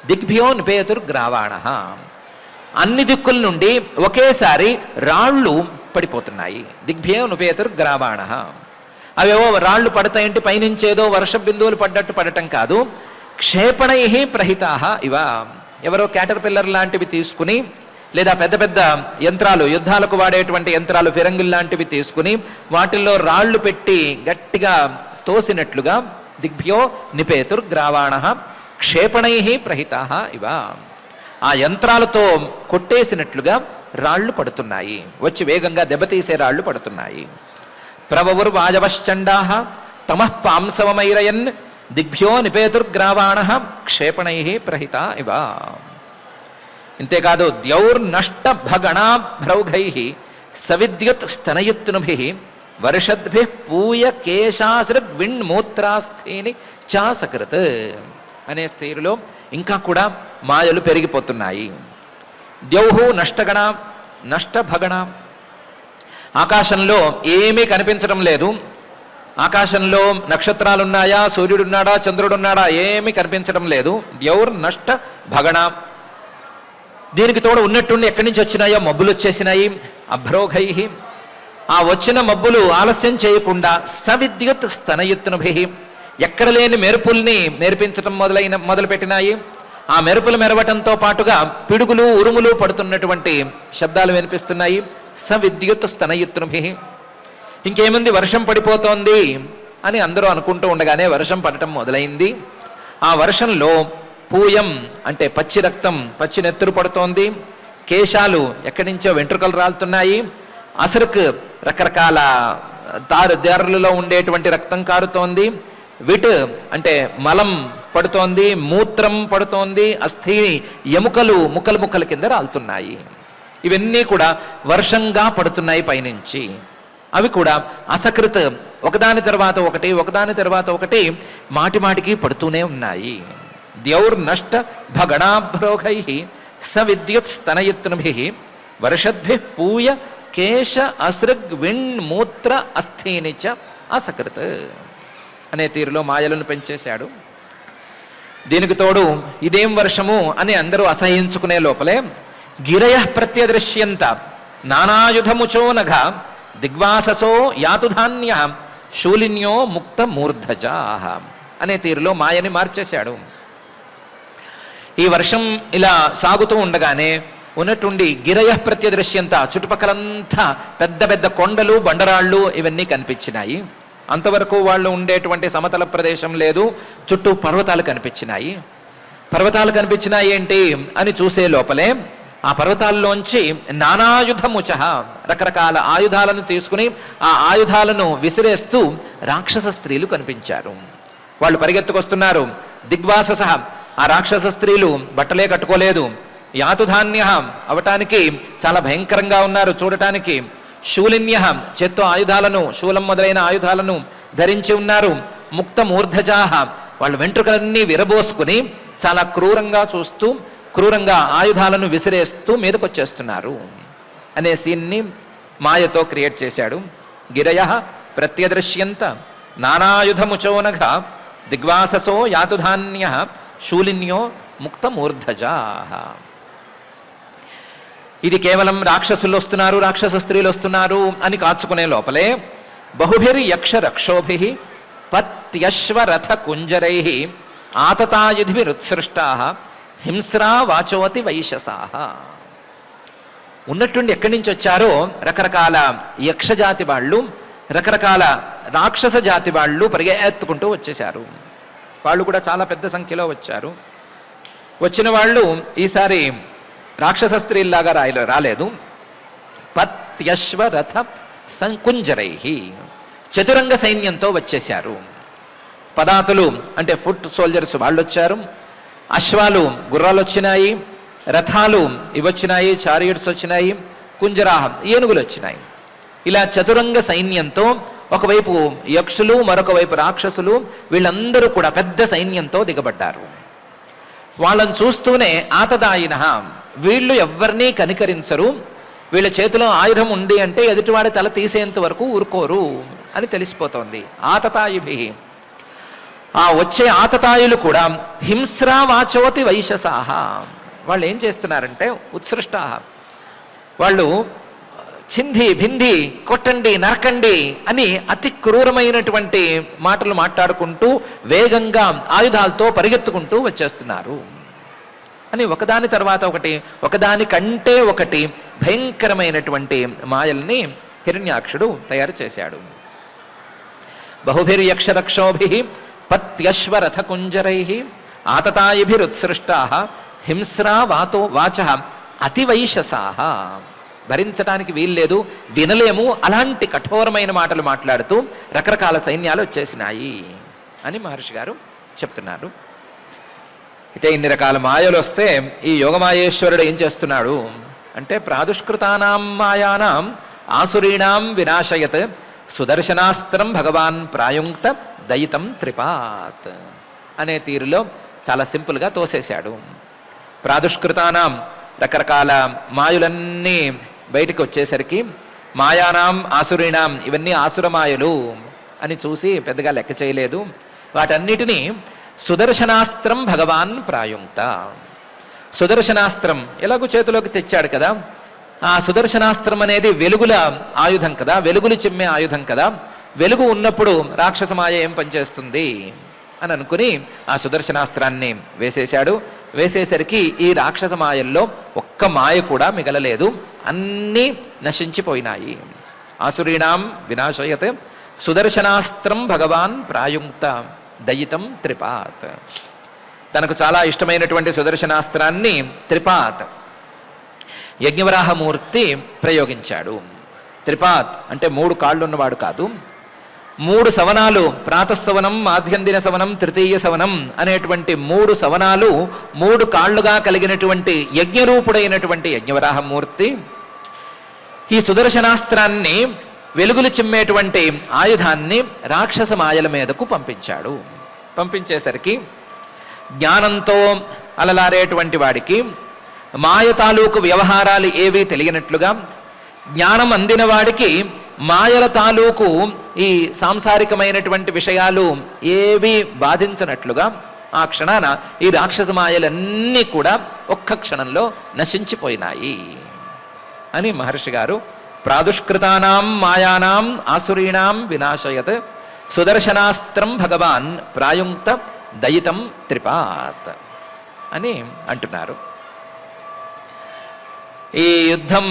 దిగ్భ్యో నిపేతుర్గ్రావాణః, అన్ని దిక్కుల నుండి ఒకేసారి రాళ్ళు పడిపోతున్నాయి. దిగ్భ్యో నిపేతుర్గ్రావాణః, అవేవో రాళ్ళు పడతాయంటే పైనుంచేదో వర్ష బిందువులు పడ్డట్టు పడటం కాదు. క్షేపణైః ప్రహితాః ఇవ, ఎవరో క్యాటర్ పిల్లర్ లాంటివి తీసుకుని లేదా పెద్ద పెద్ద యంత్రాలు, యుద్ధాలకు వాడేటువంటి యంత్రాలు, ఫిరంగులు లాంటివి తీసుకుని వాటిల్లో రాళ్ళు పెట్టి గట్టిగా తోసినట్లుగా దిగ్భ్యో నిపేతుర్గ్రావాణః క్షేపణైః ప్రహితాః ఇవ, ఆ యంత్రాలతో కొట్టేసినట్లుగా రాళ్ళు పడుతున్నాయి, వచ్చి వేగంగా దెబ్బతీసే రాళ్ళు పడుతున్నాయి. ప్రవవుర్వాయవశ్చండాః తమః పాంసవమైరయన్ దిగ్భ్యో నిపేతుర్గ్రావాణః క్షేపణైః ప్రహితా ఇవ. ఇంతేకాదు ద్యౌర్నష్ట భగణాభ్రౌఘైః సవిద్యుత్ స్తనయుత్నుభిః వర్షద్భిః పూయ కేశాసృగ్విణ్మూత్రాస్థీని చాసకృత్ అనే స్థితిలో ఇంకా కూడా మాయలు పెరిగిపోతున్నాయి. ద్యౌః నష్టగణ నష్టభగణ, ఆకాశంలో ఏమీ కనిపించడం లేదు. ఆకాశంలో నక్షత్రాలున్నాయా, సూర్యుడున్నాడా, చంద్రుడున్నాడా, ఏమీ కనిపించడం లేదు. ద్యౌర్నష్ట భగణ, దీనికి తోడు ఉన్నట్టుండి ఎక్కడి నుంచి వచ్చినాయో మబ్బులు వచ్చేసినాయి. అభ్రోఘైః, ఆ వచ్చిన మబ్బులు ఆలస్యం చేయకుండా సవిద్యుత్ స్తనయుత్నుభిః, ఎక్కడ లేని మెరుపుల్ని మెరిపించటం మొదలుపెట్టినాయి. ఆ మెరుపులు మెరవటంతో పాటుగా పిడుగులు ఉరుములు పడుతున్నటువంటి శబ్దాలు వినిపిస్తున్నాయి. సవిద్యుత్ స్తనయుత్నుభిః, ఇంకేముంది వర్షం పడిపోతోంది అని అందరూ అనుకుంటూ ఉండగానే వర్షం పడటం మొదలైంది. ఆ వర్షంలో పూయం అంటే పచ్చి రక్తం, పచ్చి నెత్తురు పడుతోంది. కేశాలు, ఎక్కడి నుంచో వెంట్రుకలు రాలుతున్నాయి. అసరుకు, రకరకాల దారులలో ఉండేటువంటి రక్తం కారుతోంది. విట్ అంటే మలం పడుతోంది, మూత్రం పడుతోంది, అస్థి ఎముకలు ముక్కలు ముక్కల కింద రాలుతున్నాయి. ఇవన్నీ కూడా వర్షంగా పడుతున్నాయి పైనుంచి. అవి కూడా అసకృత్, ఒకదాని తర్వాత ఒకటి ఒకదాని తర్వాత ఒకటి మాటి మాటికి పడుతూనే ఉన్నాయి. ద్యౌర్నష్ట భగణాభ్రోఘైః సవిద్యుత్ స్తనయుత్నుభిః వర్షద్భిః పూయ కేశ అసృగ్ విణ్మూత్ర అస్థీని చ అసకృత్ అనే తీరులో మాయలను పెంచేశాడు. దీనికి తోడు ఇదేం వర్షము అని అందరూ అసహించుకునే లోపలే గిరయః ప్రత్యదృశ్యంత నానాయుధముచోనఘ దిగ్వాససో యాతుధాన్య శూలిన్యో ముక్త మూర్ధజాః అనే తీరులో మాయని మార్చేశాడు. ఈ వర్షం ఇలా సాగుతూ ఉండగానే ఉన్నట్టుండి గిరయః ప్రత్యదృశ్యంత, చుట్టుపక్కలంతా పెద్ద పెద్ద కొండలు, బండరాళ్ళు ఇవన్నీ కనిపించినాయి. అంతవరకు వాళ్ళు ఉండేటువంటి సమతల ప్రదేశం లేదు, చుట్టూ పర్వతాలు కనిపించినాయి. పర్వతాలు కనిపించినాయి ఏంటి అని చూసే లోపలే ఆ పర్వతాల్లోంచి నానాయుధముచ రకరకాల ఆయుధాలను తీసుకుని ఆ ఆయుధాలను విసిరేస్తూ రాక్షస స్త్రీలు కనిపించారు. వాళ్ళు పరిగెత్తుకొస్తున్నారు. దిగ్వాసస ఆ రాక్షస స్త్రీలు బట్టలే కట్టుకోలేదు. యాతుధాన్య అవటానికి చాలా భయంకరంగా ఉన్నారు చూడటానికి. శూలిన్య చేత్తో ఆయుధాలను, శూలం మొదలైన ఆయుధాలను ధరించి ఉన్నారు. ముక్త మూర్ధజాహ వాళ్ళు వెంట్రుకలన్నీ విరబోసుకుని చాలా క్రూరంగా చూస్తూ క్రూరంగా ఆయుధాలను విసిరేస్తూ మీదకొచ్చేస్తున్నారు అనే సీన్ని మాయతో క్రియేట్ చేశాడు. గిరయ ప్రత్యదృశ్యంత నానాయుధముచోనఘ దిగ్వాససో యాతుధాన్య శూలిన్యో ముక్తమూర్ధజా. ఇది కేవలం రాక్షసులు వస్తున్నారు, రాక్షస స్త్రీలు వస్తున్నారు అని కాచుకునే లోపలే బహుభిర్యక్ష రక్షోభి పత్యశ్వరథ కుంజరై ఆతతాయుధిభిరుత్సృష్టా హింస్రా వాచోతి వైశసాహ. ఉన్నట్టుండి ఎక్కడి నుంచి వచ్చారో రకరకాల యక్షజాతి వాళ్ళు, రకరకాల రాక్షస జాతి వాళ్ళు పరిగెత్తుకుంటూ వచ్చేశారు. వాళ్ళు కూడా చాలా పెద్ద సంఖ్యలో వచ్చారు. వచ్చిన వాళ్ళు ఈసారి రాక్షస స్త్రీల్లాగా రాలేదు. పత్యశ్వరథ సంకుంజరై చతురంగ సైన్యంతో వచ్చేశారు. పదాతులు అంటే ఫుట్ సోల్జర్స్ వాళ్ళు వచ్చారు. అశ్వాలు గుర్రాలు వచ్చినాయి, రథాలు ఇవొచ్చినాయి, చారియట్స్ వచ్చినాయి, కుంజరాహం ఏనుగులు వచ్చినాయి. ఇలా చతురంగ సైన్యంతో ఒకవైపు యక్షులు, మరొక వైపు రాక్షసులు, వీళ్ళందరూ కూడా పెద్ద సైన్యంతో దిగబడ్డారు. వాళ్ళని చూస్తూనే ఆతదాయిన వీళ్ళు ఎవరినీ కనికరించరు, వీళ్ళ చేతిలో ఆయుధం ఉంది అంటే ఎదుటివాడి తల తీసేంత వరకు ఊరుకోరు అని తెలిసిపోతోంది. ఆతతాయిభి ఆ వచ్చే ఆతతాయులు కూడా హింస్రా వాచోతి వైశసాహ. వాళ్ళు ఏం చేస్తున్నారంటే ఉత్సృష్టాహ, వాళ్ళు చింది భింది కొట్టండి నరకండి అని అతి క్రూరమైనటువంటి మాటలు మాట్లాడుకుంటూ వేగంగా ఆయుధాలతో పరిగెత్తుకుంటూ వచ్చేస్తున్నారు అని ఒకదాని తర్వాత ఒకటి, ఒకదాని కంటే ఒకటి భయంకరమైనటువంటి మాయల్ని హిరణ్యాక్షుడు తయారు చేశాడు. బహుభిర్యక్షరక్షోభి పత్యశ్వరథ కుంజరై ఆతతాయిభిరుత్సృష్టా హింస్రా వాచ అతివైశసాహ. భరించడానికి వీల్లేదు, వినలేము, అలాంటి కఠోరమైన మాటలు మాట్లాడుతూ రకరకాల సైన్యాలు వచ్చేసినాయి అని మహర్షి గారు చెప్తున్నారు. అయితే ఇన్ని రకాల మాయలు వస్తే ఈ యోగమాయేశ్వరుడు ఏం చేస్తున్నాడు అంటే ప్రాదుష్కృతానాం మాయానాం ఆసురీణాం వినాశయత్ సుదర్శనాస్త్రం భగవాన్ ప్రాయుంక్త దయితం త్రిపాత్ అనే తీరులో చాలా సింపుల్గా తోసేశాడు. ప్రాదుష్కృతానాం రకరకాల మాయులన్నీ బయటికి వచ్చేసరికి మాయానాం ఆసురీణాం ఇవన్నీ ఆసురమాయలు అని చూసి పెద్దగా లెక్క చేయలేదు. వాటన్నిటినీ సుదర్శనాస్త్రం భగవాన్ ప్రాయుంక్త. సుదర్శనాస్త్రం ఎలాగూ చేతిలోకి తెచ్చాడు కదా, ఆ సుదర్శనాస్త్రం అనేది వెలుగుల ఆయుధం కదా, వెలుగులు చిమ్మే ఆయుధం కదా. వెలుగు ఉన్నప్పుడు రాక్షసమాయ ఏం పనిచేస్తుంది అని అనుకుని ఆ సుదర్శనాస్త్రాన్ని వేసేశాడు. వేసేసరికి ఈ రాక్షసమాయల్లో ఒక్క మాయ కూడా మిగలలేదు, అన్నీ నశించిపోయినాయి. ఆసురీణాం వినాశయత్ సుదర్శనాస్త్రం భగవాన్ ప్రాయుంక్త దయితం త్రిపాత్. తనకు చాలా ఇష్టమైనటువంటి సుదర్శనాస్త్రాన్ని త్రిపాత్ యజ్ఞవరాహమూర్తి ప్రయోగించాడు. త్రిపాత్ అంటే 3 కాళ్ళున్నవాడు కాదు, 3 సవనాలు, ప్రాతఃసవనం, మాధ్యందిన సవనం, తృతీయ సవనం అనేటువంటి 3 సవనాలు 3 కాళ్ళుగా కలిగినటువంటి యజ్ఞరూపుడైనటువంటి యజ్ఞవరాహమూర్తి ఈ సుదర్శనాస్త్రాన్ని, వెలుగులు చిమ్మేటువంటి ఆయుధాన్ని రాక్షస మాయల మీదకు పంపించాడు. పంపించేసరికి జ్ఞానంతో అలలారేటువంటి వాడికి మాయ తాలూకు వ్యవహారాలు ఏవీ తెలియనట్లుగా, జ్ఞానం అందిన వాడికి మాయల తాలూకు ఈ సాంసారికమైనటువంటి విషయాలు ఏవి బాధించనట్లుగా ఆ క్షణాన ఈ రాక్షస మాయలన్నీ కూడా ఒక్క క్షణంలో నశించిపోయినాయి అని మహర్షి గారు ప్రాదుష్కృతానాం మాయానాం ఆసురీణాం వినాశయత్ సుదర్శనాస్త్రం భగవాన్ ప్రాయుంక్త దయితం త్రిపాత్ అని అంటున్నారు. ఈ యుద్ధం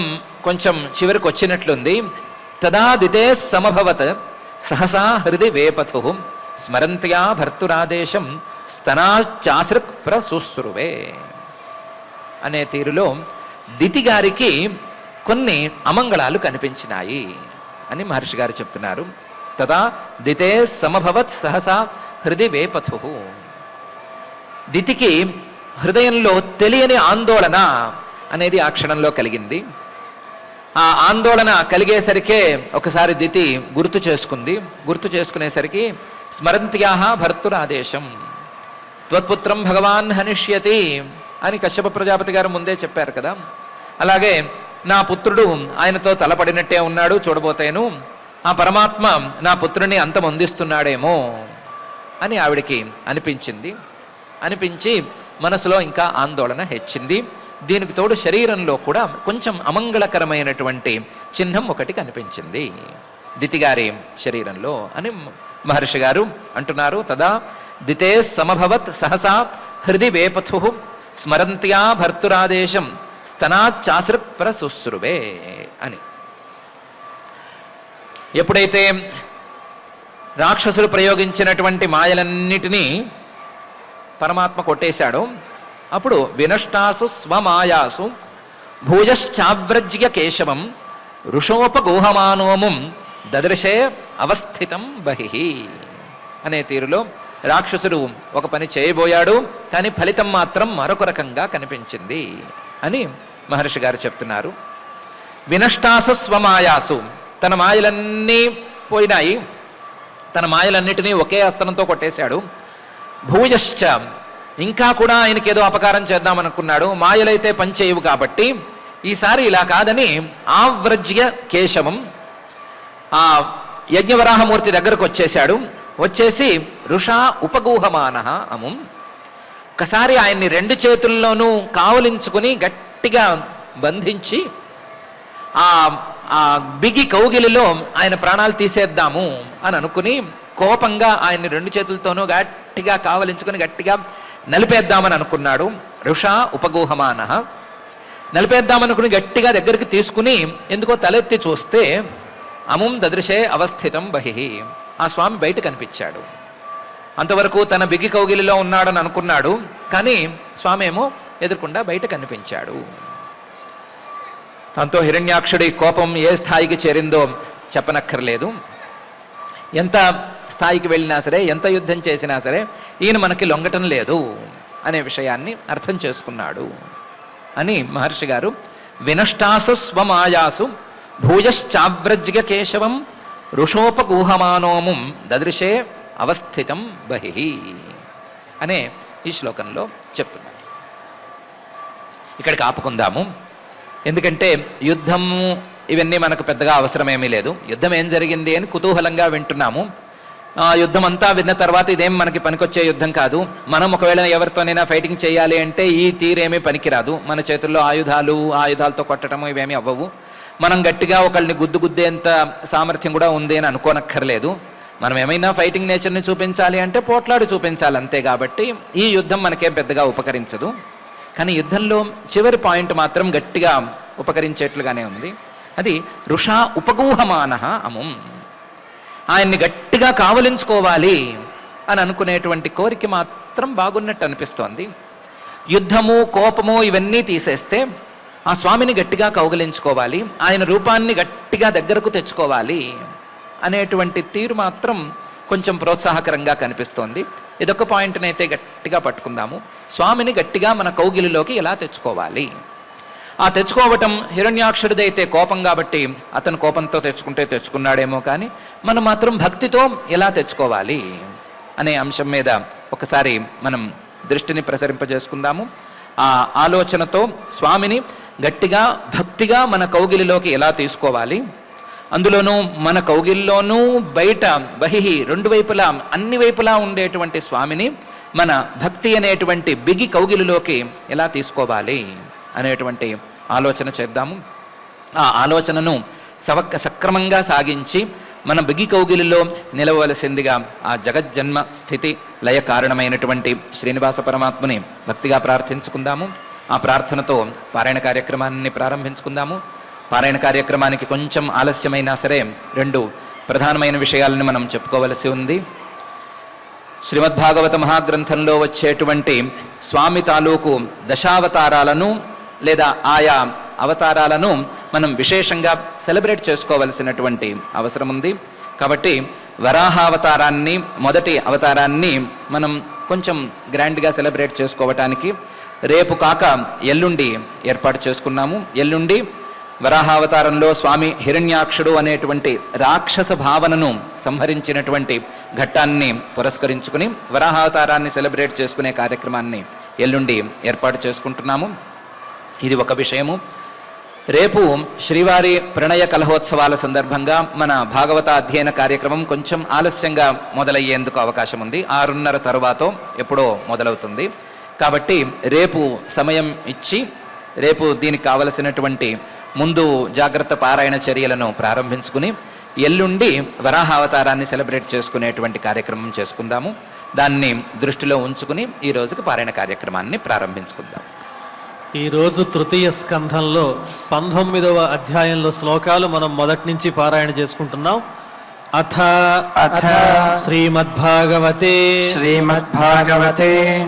కొంచెం చివరికి వచ్చినట్లుంది. తదాదితే సమభవత్ సహసా హృది వేపథు స్మరంత్యా భర్తురాదేశం స్తనాచాసృక్ ప్రశుశ్రువే అనే తీరులో దితి గారికి కొన్ని అమంగళాలు కనిపించినాయి అని మహర్షి గారు చెప్తున్నారు. తదా దితే సమభవత్ సహసా హృది వేపథు. దితికి హృదయంలో తెలియని ఆందోళన అనేది ఆ క్షణంలో కలిగింది. ఆ ఆందోళన కలిగేసరికే ఒకసారి దితి గుర్తు చేసుకుంది. గుర్తు చేసుకునేసరికి స్మరంత్యాహ భర్తురాదేశం త్వత్పుత్రం భగవాన్ హనిష్యతి అని కశ్యప ప్రజాపతి గారు ముందే చెప్పారు కదా. అలాగే నా పుత్రుడు ఆయనతో తలపడినట్టే ఉన్నాడు, చూడబోతేను ఆ పరమాత్మ నా పుత్రుని అంతమొందిస్తున్నాడేమో అని ఆవిడికి అనిపించింది. అనిపించి మనసులో ఇంకా ఆందోళన హెచ్చింది. దీనికి తోడు శరీరంలో కూడా కొంచెం అమంగళకరమైనటువంటి చిహ్నం ఒకటి కనిపించింది దితిగారి శరీరంలో అని మహర్షి గారు అంటున్నారు. తదా దితే సమభవత్ సహసా హృది వేపథు స్మరంత్యా భర్తురాదేశం స్తనాచాసృక్ ప్రశుశ్రువే అని. ఎప్పుడైతే రాక్షసులు ప్రయోగించినటువంటి మాయలన్నిటినీ పరమాత్మ కొట్టేశాడో అప్పుడు వినష్టాసు స్వమాయాసు భూయశ్చావ్రజ్య కేశవం ఋషోపగూహమానోముం దదృశే అవస్థితం బహిః అనే తీరులో రాక్షసుడు ఒక పని చేయబోయాడు, కానీ ఫలితం మాత్రం మరొక రకంగా కనిపించింది అని మహర్షి గారు చెప్తున్నారు. వినష్టాసు స్వమాయాసు, తన మాయలన్నీ పోయినాయి, తన మాయలన్నిటినీ ఒకే అస్త్రంతో కొట్టేశాడు. భూయశ్చ, ఇంకా కూడా ఆయనకేదో అపకారం చేద్దామనుకున్నాడు, మాయలైతే పనిచేయవు కాబట్టి ఈసారి ఇలా కాదని ఆవ్రజ్య కేశవం, ఆ యజ్ఞవరాహమూర్తి దగ్గరకు వచ్చేశాడు. వచ్చేసి ఋషా ఉపగూహమాన అముం, ఒకసారి ఆయన్ని రెండు చేతుల్లోనూ కావలించుకుని గట్టిగా బంధించి ఆ బిగి కౌగిలిలో ఆయన ప్రాణాలు తీసేద్దాము అని అనుకుని కోపంగా ఆయన్ని రెండు చేతులతోనూ గట్టిగా కావలించుకుని గట్టిగా నలిపేద్దామని అనుకున్నాడు. ఋషా ఉపగూహమాన, నలిపేద్దామనుకుని గట్టిగా దగ్గరికి తీసుకుని ఎందుకో తలెత్తి చూస్తే అముం దదృశే అవస్థితం బహిః, ఆ స్వామి బయట కనిపించాడు. అంతవరకు తన బిగి కౌగిలిలో ఉన్నాడని అనుకున్నాడు, కానీ స్వామి ఏమో ఎదుర్కొండా బయట కనిపించాడు. దాంతో హిరణ్యాక్షుడి కోపం ఏ స్థాయికి చేరిందో చెప్పనక్కర్లేదు. ఎంత స్థాయికి వెళ్ళినా సరే, ఎంత యుద్ధం చేసినా సరే ఈయన మనకి లొంగటం లేదు అనే విషయాన్ని అర్థం చేసుకున్నాడు అని మహర్షి గారు వినష్టాసు స్వమాయాసు భూయశ్చావ్రజ్య కేశవం ఋషోపగూహమానోముం దదృశే అవస్థితం బహిః అనే ఈ శ్లోకంలో చెప్తున్నారు. ఇక్కడికి ఆపుకుందాము, ఎందుకంటే యుద్ధము ఇవన్నీ మనకు పెద్దగా అవసరమేమీ లేదు. యుద్ధం ఏం జరిగింది అని కుతూహలంగా వింటున్నాము. యుద్ధం అంతా విన్న తర్వాత ఇదేం మనకి పనికొచ్చే యుద్ధం కాదు. మనం ఒకవేళ ఎవరితోనైనా ఫైటింగ్ చేయాలి అంటే ఈ తీరేమీ పనికిరాదు. మన చేతుల్లో ఆయుధాలతో కొట్టడము ఇవేమీ అవ్వవు. మనం గట్టిగా ఒకళ్ళని గుద్దేంత సామర్థ్యం కూడా ఉంది అని అనుకోనక్కర్లేదు. మనం ఏమైనా ఫైటింగ్ నేచర్ని చూపించాలి అంటే పోట్లాడి చూపించాలి అంతే. కాబట్టి ఈ యుద్ధం మనకేం పెద్దగా ఉపకరించదు. కానీ యుద్ధంలో చివరి పాయింట్ మాత్రం గట్టిగా ఉపకరించేట్లుగానే ఉంది. అది ఋషా ఉపగూహమాన అముం, ఆయన్ని గట్టిగా కావలించుకోవాలి అని అనుకునేటువంటి కోరిక మాత్రం బాగున్నట్టు అనిపిస్తోంది. యుద్ధము కోపము ఇవన్నీ తీసేస్తే ఆ స్వామిని గట్టిగా కౌగిలించుకోవాలి, ఆయన రూపాన్ని గట్టిగా దగ్గరకు తెచ్చుకోవాలి అనేటువంటి తీరు మాత్రం కొంచెం ప్రోత్సాహకరంగా కనిపిస్తోంది. ఇదొక పాయింట్నైతే గట్టిగా పట్టుకుందాము. స్వామిని గట్టిగా మన కౌగిలిలోకి ఎలా తెచ్చుకోవాలి? ఆ తెచ్చుకోవటం హిరణ్యాక్షుడిదైతే కోపం కాబట్టి అతను కోపంతో తెచ్చుకున్నాడేమో, కానీ మనం మాత్రం భక్తితో ఎలా తెచ్చుకోవాలి అనే అంశం మీద ఒకసారి మనం దృష్టిని ప్రసరింపజేసుకుందాము. ఆ ఆలోచనతో స్వామిని గట్టిగా భక్తిగా మన కౌగిలిలోకి ఎలా తీసుకోవాలి, అందులోనూ మన కౌగిల్లోనూ బయట బహిః రెండు వైపులా అన్ని వైపులా ఉండేటువంటి స్వామిని మన భక్తి అనేటువంటి బిగి కౌగిలిలోకి ఎలా తీసుకోవాలి అనేటువంటి ఆలోచన చేద్దాము. ఆ ఆలోచనను సక్రమంగా సాగించి మన బిగి కౌగిలిలో నిలవలసిందిగా ఆ జగజ్జన్మ స్థితి లయ కారణమైనటువంటి శ్రీనివాస పరమాత్మని భక్తిగా ప్రార్థించుకుందాము. ఆ ప్రార్థనతో పారాయణ కార్యక్రమాన్ని ప్రారంభించుకుందాము. పారాయణ కార్యక్రమానికి కొంచెం ఆలస్యమైనా సరే రెండు ప్రధానమైన విషయాలను మనం చెప్పుకోవలసి ఉంది. శ్రీమద్భాగవత మహాగ్రంథంలో వచ్చేటువంటి స్వామి తాలూకు దశావతారాలను లేదా ఆయా అవతారాలను మనం విశేషంగా సెలబ్రేట్ చేసుకోవలసినటువంటి అవసరం ఉంది. కాబట్టి వరాహావతారాన్ని, మొదటి అవతారాన్ని మనం కొంచెం గ్రాండ్గా సెలబ్రేట్ చేసుకోవటానికి రేపు కాక ఎల్లుండి ఏర్పాటు చేసుకున్నాము. ఎల్లుండి వరాహావతారంలో స్వామి హిరణ్యాక్షుడు అనేటువంటి రాక్షస భావనను సంహరించినటువంటి ఘట్టాన్ని పురస్కరించుకుని వరాహావతారాన్ని సెలబ్రేట్ చేసుకునే కార్యక్రమాన్ని ఎల్లుండి ఏర్పాటు చేసుకుంటున్నాము. ఇది ఒక విషయము. రేపు శ్రీవారి ప్రణయ కలహోత్సవాల సందర్భంగా మన భాగవత అధ్యయన కార్యక్రమం కొంచెం ఆలస్యంగా మొదలయ్యేందుకు అవకాశం ఉంది. 6:30 తరువాత ఎప్పుడో మొదలవుతుంది. కాబట్టి రేపు సమయం ఇచ్చి రేపు దీనికి కావలసినటువంటి ముందు జాగ్రత్త పారాయణ చర్యలను ప్రారంభించుకుని ఎల్లుండి వరాహావతారాన్ని సెలబ్రేట్ చేసుకునేటువంటి కార్యక్రమం చేసుకుందాము. దాన్ని దృష్టిలో ఉంచుకుని ఈ రోజుకి పారాయణ కార్యక్రమాన్ని ప్రారంభించుకుందాం. ఈరోజు తృతీయ స్కంధంలో 19వ అధ్యాయంలో శ్లోకాలు మనం మొదటి నుంచి పారాయణ చేసుకుంటున్నాం. అథ శ్రీమద్భాగవతే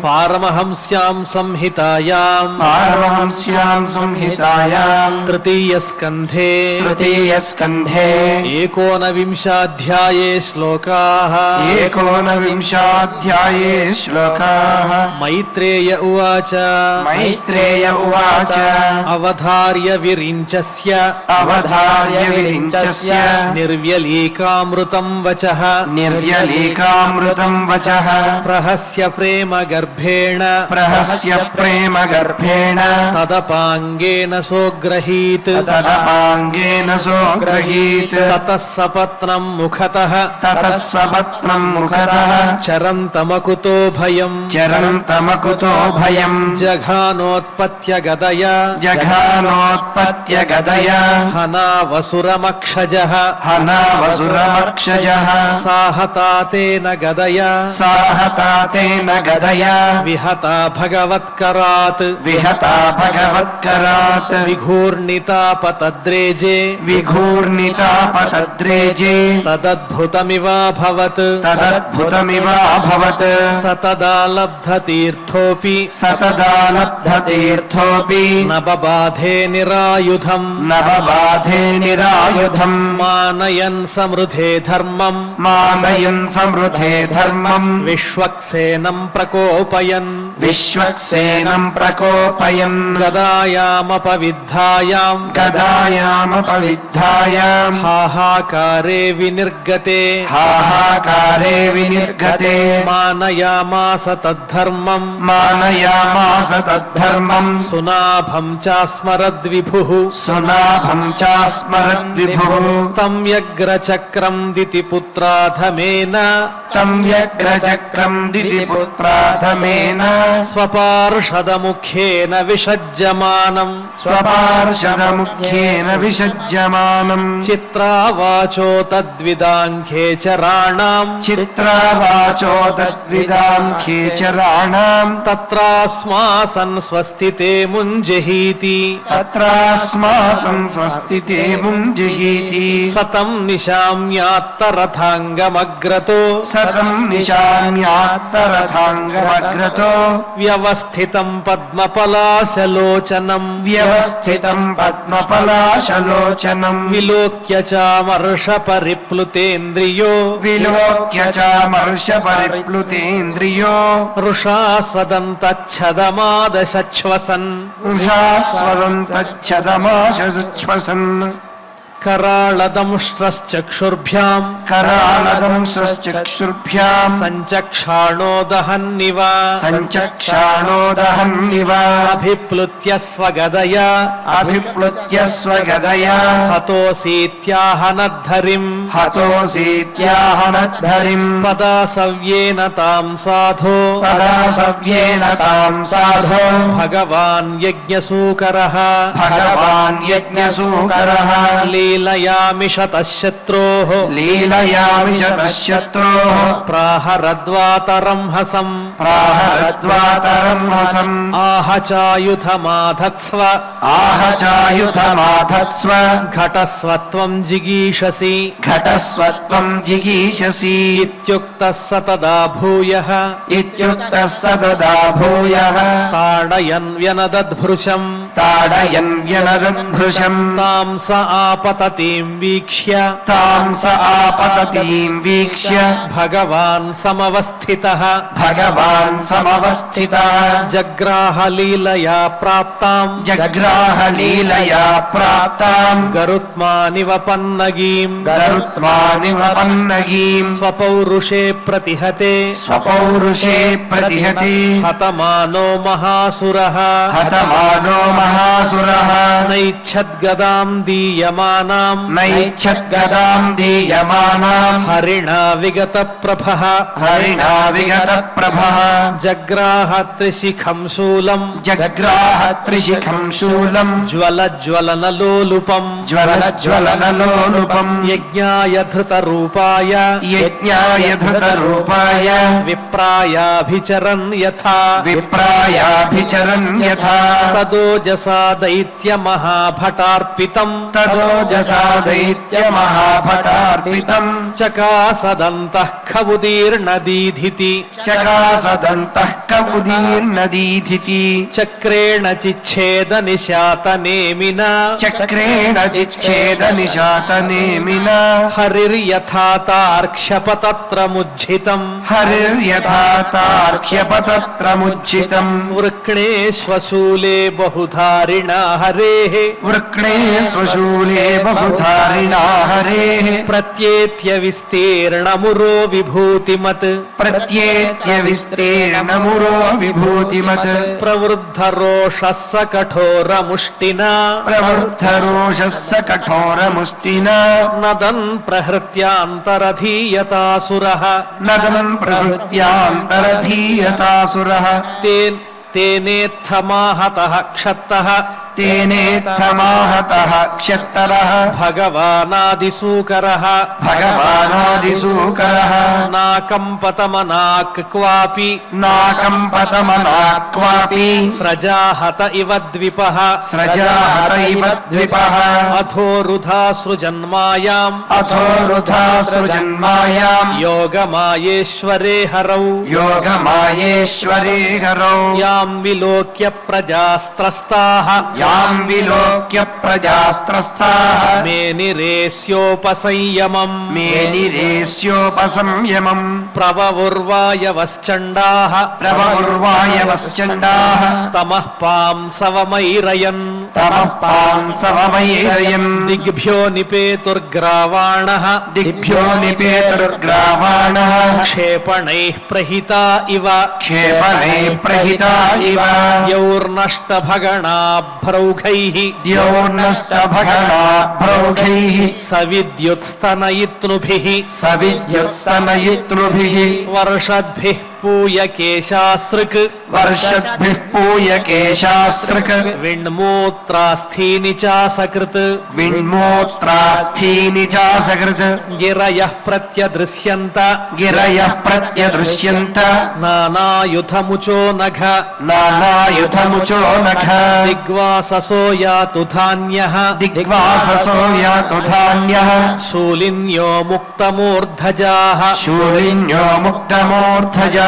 పారమహంస్యాం సంహితాయాం తృతీయ స్కంధే ఏకోనవింశాధ్యాయే శ్లోకాః మైత్రేయ ఉవాచ అవధార్య విరించస్య నిర్వ్యలీకామృతం వచః ప్రహస్య ప్రేమ గర్భేణ తదపాంగేన సోగ్రహీత్ తతః సపత్నం ముఖతః చరంతమకుతో భయం జఘానోత్పత్య గదయ హనావసురమక్షజః సాహతాతేన గదయ విహతా భగవత్కరాత్ విఘూర్ణితాపతద్రేజే తదద్భుతమివాభవత్ సతదా లబ్ధతీర్థోపి నబబాధే నిరాయుధం మానయన్ సమృధే ధర్మం విశ్వక్సేనం ప్రకోపయన్ గదాయామపవిద్ధాయాం హాహాకారే వినిర్గతే మానయామాస తద్ధర్మం సునాభం చాస్మరద్విభుః తం యగ్రచక్రం దితి పుత్రాధమేన స్వపార్షదముఖ్యేన విషజ్యమానం చిత్రావాచో తద్విదాంఖే చరాణాం తత్రాస్మాసన్ స్వస్థితే ముంజహీతి సతం నిశామ్యాత్తరథాంగమగ్రతో వ్యవస్థితం పద్మపలాశలోచనం విలోక్య చామర్ష పరిప్లుతేంద్రియో వృషా స్వదంతచ్ఛదమాదశశ్వసన్ कराळदंश्रश्चक्षुर्भ्यां संचक्षाणो दहन्निव अभिप्लुत्य स्वगदया हतोऽसीत्याहनद्धरिम् पदासव्येन तां साधो भगवान् यज्ञसूकरः लीलयामिषतः शत्रोः प्राहरद्वातरंहसम् आहचायुधमाधत्स्व घटस्वत्वं जिगीषसि इत्युक्तः स तदा भूयः ताडयन् व्यनदद्भृशम् ताडयन् व्यनरुद्भृशम् तां स आपततिं वीक्ष्य तां स आपततीं वीक्ष्य भगवान् समवस्थितः भगवान् समवस्थितः जग्राहलीलया प्राप्तां जग्राहलीलया प्राप्तां गरुत्मानिव पन्नगीं गरुत्मानिव पन्नगीं स्वपौरुषे प्रतिहते स्वपौरुषे प्रतिहते हतमानो महासुरः हतमानो महासुरः नैच्छद्गदां दीयमानां नैच्छद्गदां दीयमानां हरिणा विगतप्रभः हरिणा विगतप्रभः जग्राह त्रिशिखं शूलं जग्राह त्रिशिखं शूलं ज्वलज्वलनलोलुपम् ज्वलज्वलनलोलुपम् यज्ञाय धृतरूपाय यज्ञाय धृतरूपाय विप्रायाभिचरन् यथा विप्रायाभिचरन् यथा तदोजसा दैत्यमहाभटार्पितम् तदोजसा दैत्यमहाभटार्पितम् चकासदन्तः खवुदीर्णदीधिति चकासदन्तः कबुदीर्नदीधिति चक्रेण चिच्छेदनिशातनेमिना चक्रेण चिच्छेदनिशातनेमिना हरिर्यथा तार्क्ष्यपतत्रमुज्झितम् हरिर्यथा तार्क्ष्यपतत्रमुज्झितम् वृक्णे स्वशूले बहुधारिणा हरेः वृक्णे स्वशूले बहुधारिणा हरेः प्रत्येत्य विस्तीर्णमुरो विभूतिमत् प्रत्येत्य विस्तीर्णमुरो विभूतिमत् प्रवृद्धरोषः स कठोरमुष्टिना प्रवृद्धरोषः स कठोरमुष्टिना नदन् प्रहृत्यान्तरधीयतासुरः नदनं प्रभृत्यान्तरधीयतासुरः तेनेत्थमाहतः क्षत्तः तेनेत्थमाहतः क्षत्तरः भगवानादिसूकरः भगवानादिसूकरः नाकम्पतमनाक् क्वापि नाकम्पतमनाक् क्वापि स्रजाहत इव द्विपः स्रजाहत इव द्विपः अथोरुधा सृजन्मायाम् अथोरुधा सृजन्मायाम् योगमायेश्वरे हरौ योगमायेश्वरे हरौ यां विलोक्य प्रजास्त्रस्ताः यां विलोक्य प्रजास्त्रस्ताः मेनिरेस्योपसंयमम् मेनिरेस्योपसंयमम् प्रववुर्वायवश्चण्डाः प्रवुर्वायवश्चण्डाः तमः पांसवमैरयन् तमः पांसवमैरयन् दिग्भ्यो निपेतुर्ग्रावाणः दिग्भ्यो निपेतुर्ग्रावाणः क्षेपणैः प्रहिता इव क्षेपणे प्रहिता इव यौर्नष्टभगणाभ्रौघैः द्योर्नष्टभगणाभ्रौघैः सविद्युत्स्तनयित्नुभिः सविद्युत्सनयितृभिः वर्षद्भिः पूयकेशासृक् वर्षद्भिः पूयकेशासृक् विण्मूत्रास्थीनि चासकृत् विण्मोत्रास्थीनि चासकृत् गिरयः प्रत्यदृश्यन्त गिरयः प्रत्यदृश्यन्त नानायुधमुचो नघ नानायुधमुचो नख दिग्वाससो यातु धान्यः दिग्वाससो यातु धान्यः शूलिन्यो मुक्तमूर्धजाः शूलिन्यो मुक्तमूर्धजाः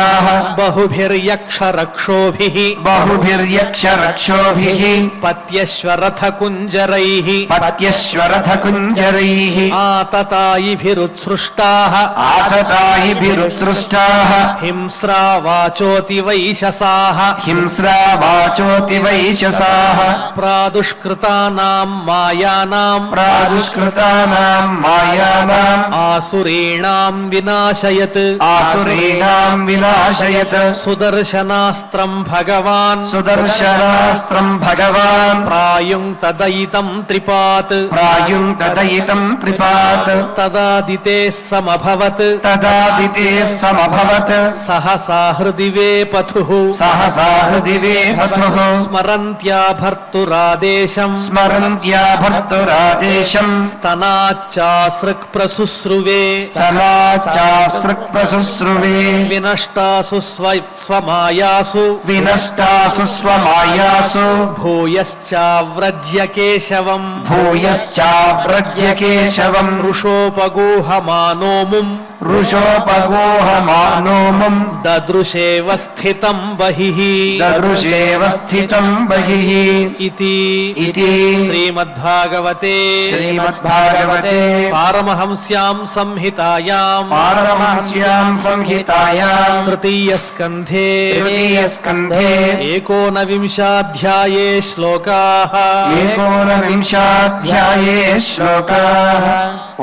बहुभिर्यक्षरक्षोभिः बहुभिर्यक्षरक्षोभिः पत्यश्वरथकुञ्जरैः पत्यश्वरथकुञ्जरैः आततायिभिरुत्सृष्टाः आततायिभिरुत्सृष्टाः हिंस्रावाचोतिवैशसाः हिंस्रावाचोतिवैशसाः प्रादुष्कृतानां मायानां प्रादुष्कृतानां मायानाम् आसुरीणां विनाशयत् आसुरीणां विनाशयत् सुदर्शनास्त्रं भगवान् सुदर्शनास्त्रं भगवान् प्रायुङ्क्तदयितं त्रिपात् प्रायुङ्क्तदयितं त्रिपात् तदादिते समभवत् तदादिते समभवत् सहसा हृदि वेपथुः सहसा हृदि वेपथुः स्मरन्त्या भर्तुरादेशम् स्मरन्त्या भर्तुरादेशम् स्तनाच्चासृक् प्रसुश्रुवे स्तनाच्चासृक्प्रसुश्रुवे विनष्टासु स्वमायासु विनष्टासु स्वमायासु भूयश्चाव्रज्य केशवम् भूयश्चाव्रज्य केशवम् वृषोपगूहमानो मुम् ఋషోపగోహమానోమం దదృశేవ స్థితం బహిః దదృశేవ స్థితం బహిః ఇతి ఇతి శ్రీమద్భాగవతే శ్రీమద్భాగవతే పారమహంస్యాం సంహితాయాం పారమహంస్యాం సంహితాయాం తృతీయ స్కంధే తృతీయ స్కంధే ఏకోనవింశాధ్యాయే శ్లోకాః ఏకోనవింశాధ్యాయే శ్లోకాః.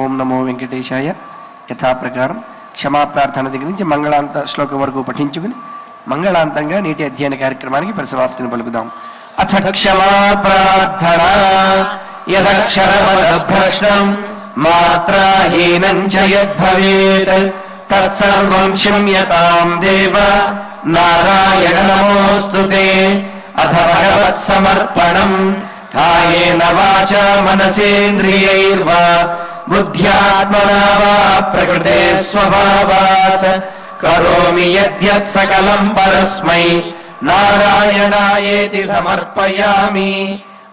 ఓం నమో వెంకటేశాయ. యథాప్రకారం క్షమా ప్రార్థన దగ్గర నుంచి మంగళాంత శ్లోకం వరకు పఠించుకుని మంగళాంతంగా నేటి అధ్యయన కార్యక్రమానికి పరిసమాప్తిని పలుకుదాం. అథ క్షమా ప్రార్థనా యదక్షరపదభ్రష్టం మాత్రాహీనం చ యద్భవేత్ తత్సర్వం క్షమ్యతాం దేవ నారాయణ నమోస్తుతే. అథ భగవత్ సమర్పణం కాయేన వాచా మనసేంద్రియైర్వా బుద్ధ్యాత్మనా వా ప్రకృతే స్వభావాత్ కరోమి యద్యత్ సకలం పరస్మై నారాయణాయేతి సమర్పయామి.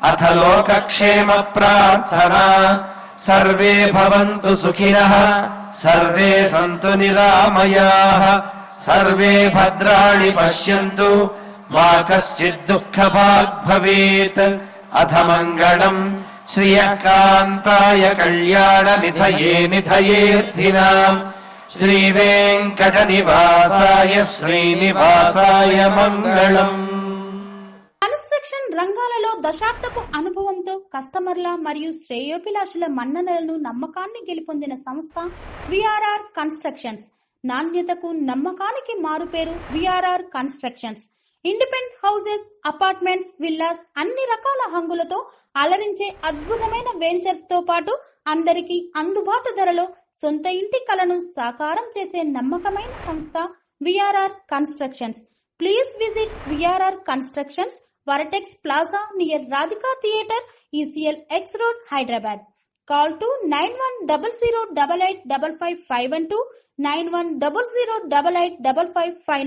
అథ లోకక్షేమ ప్రార్థనా సర్వే భవంతు సుఖినః సర్వే సంతు నిరామయాః సర్వే భద్రాణి పశ్యంతు మా కశ్చిద్ దుఃఖభాగ్ భవేత్. అథ మంగళం శ్రియకాంతాయ కళ్యాణ నిధయే నిధయేర్థినాం శ్రీవేంకట నివాసాయ శ్రీనివాసాయ మంగళం. కన్స్ట్రక్షన్ రంగాలలో దశాబ్దపు అనుభవంతో కస్టమర్ల మరియు శ్రేయోభిలాషుల మన్ననలను నమ్మకాన్ని గెలుపొందిన సంస్థ విఆర్ఆర్ కన్స్ట్రక్షన్స్. నాణ్యతకు నమ్మకానికి మారుపేరు VRR constructions. Independent houses, apartments, villas అన్ని రకాల హంగులతో అలరించే అద్భుతమైన వెంచర్స్ తో పాటు అందరికీ అందుబాటు ధరలో సొంత ఇంటి కలను సాకారం చేసే నమ్మకమైన సంస్థ VRR constructions. Please visit VRR constructions, Varatex Plaza near Radhika Theatre, ECL X Road, Hyderabad. Call to 9100885552, 9100885559.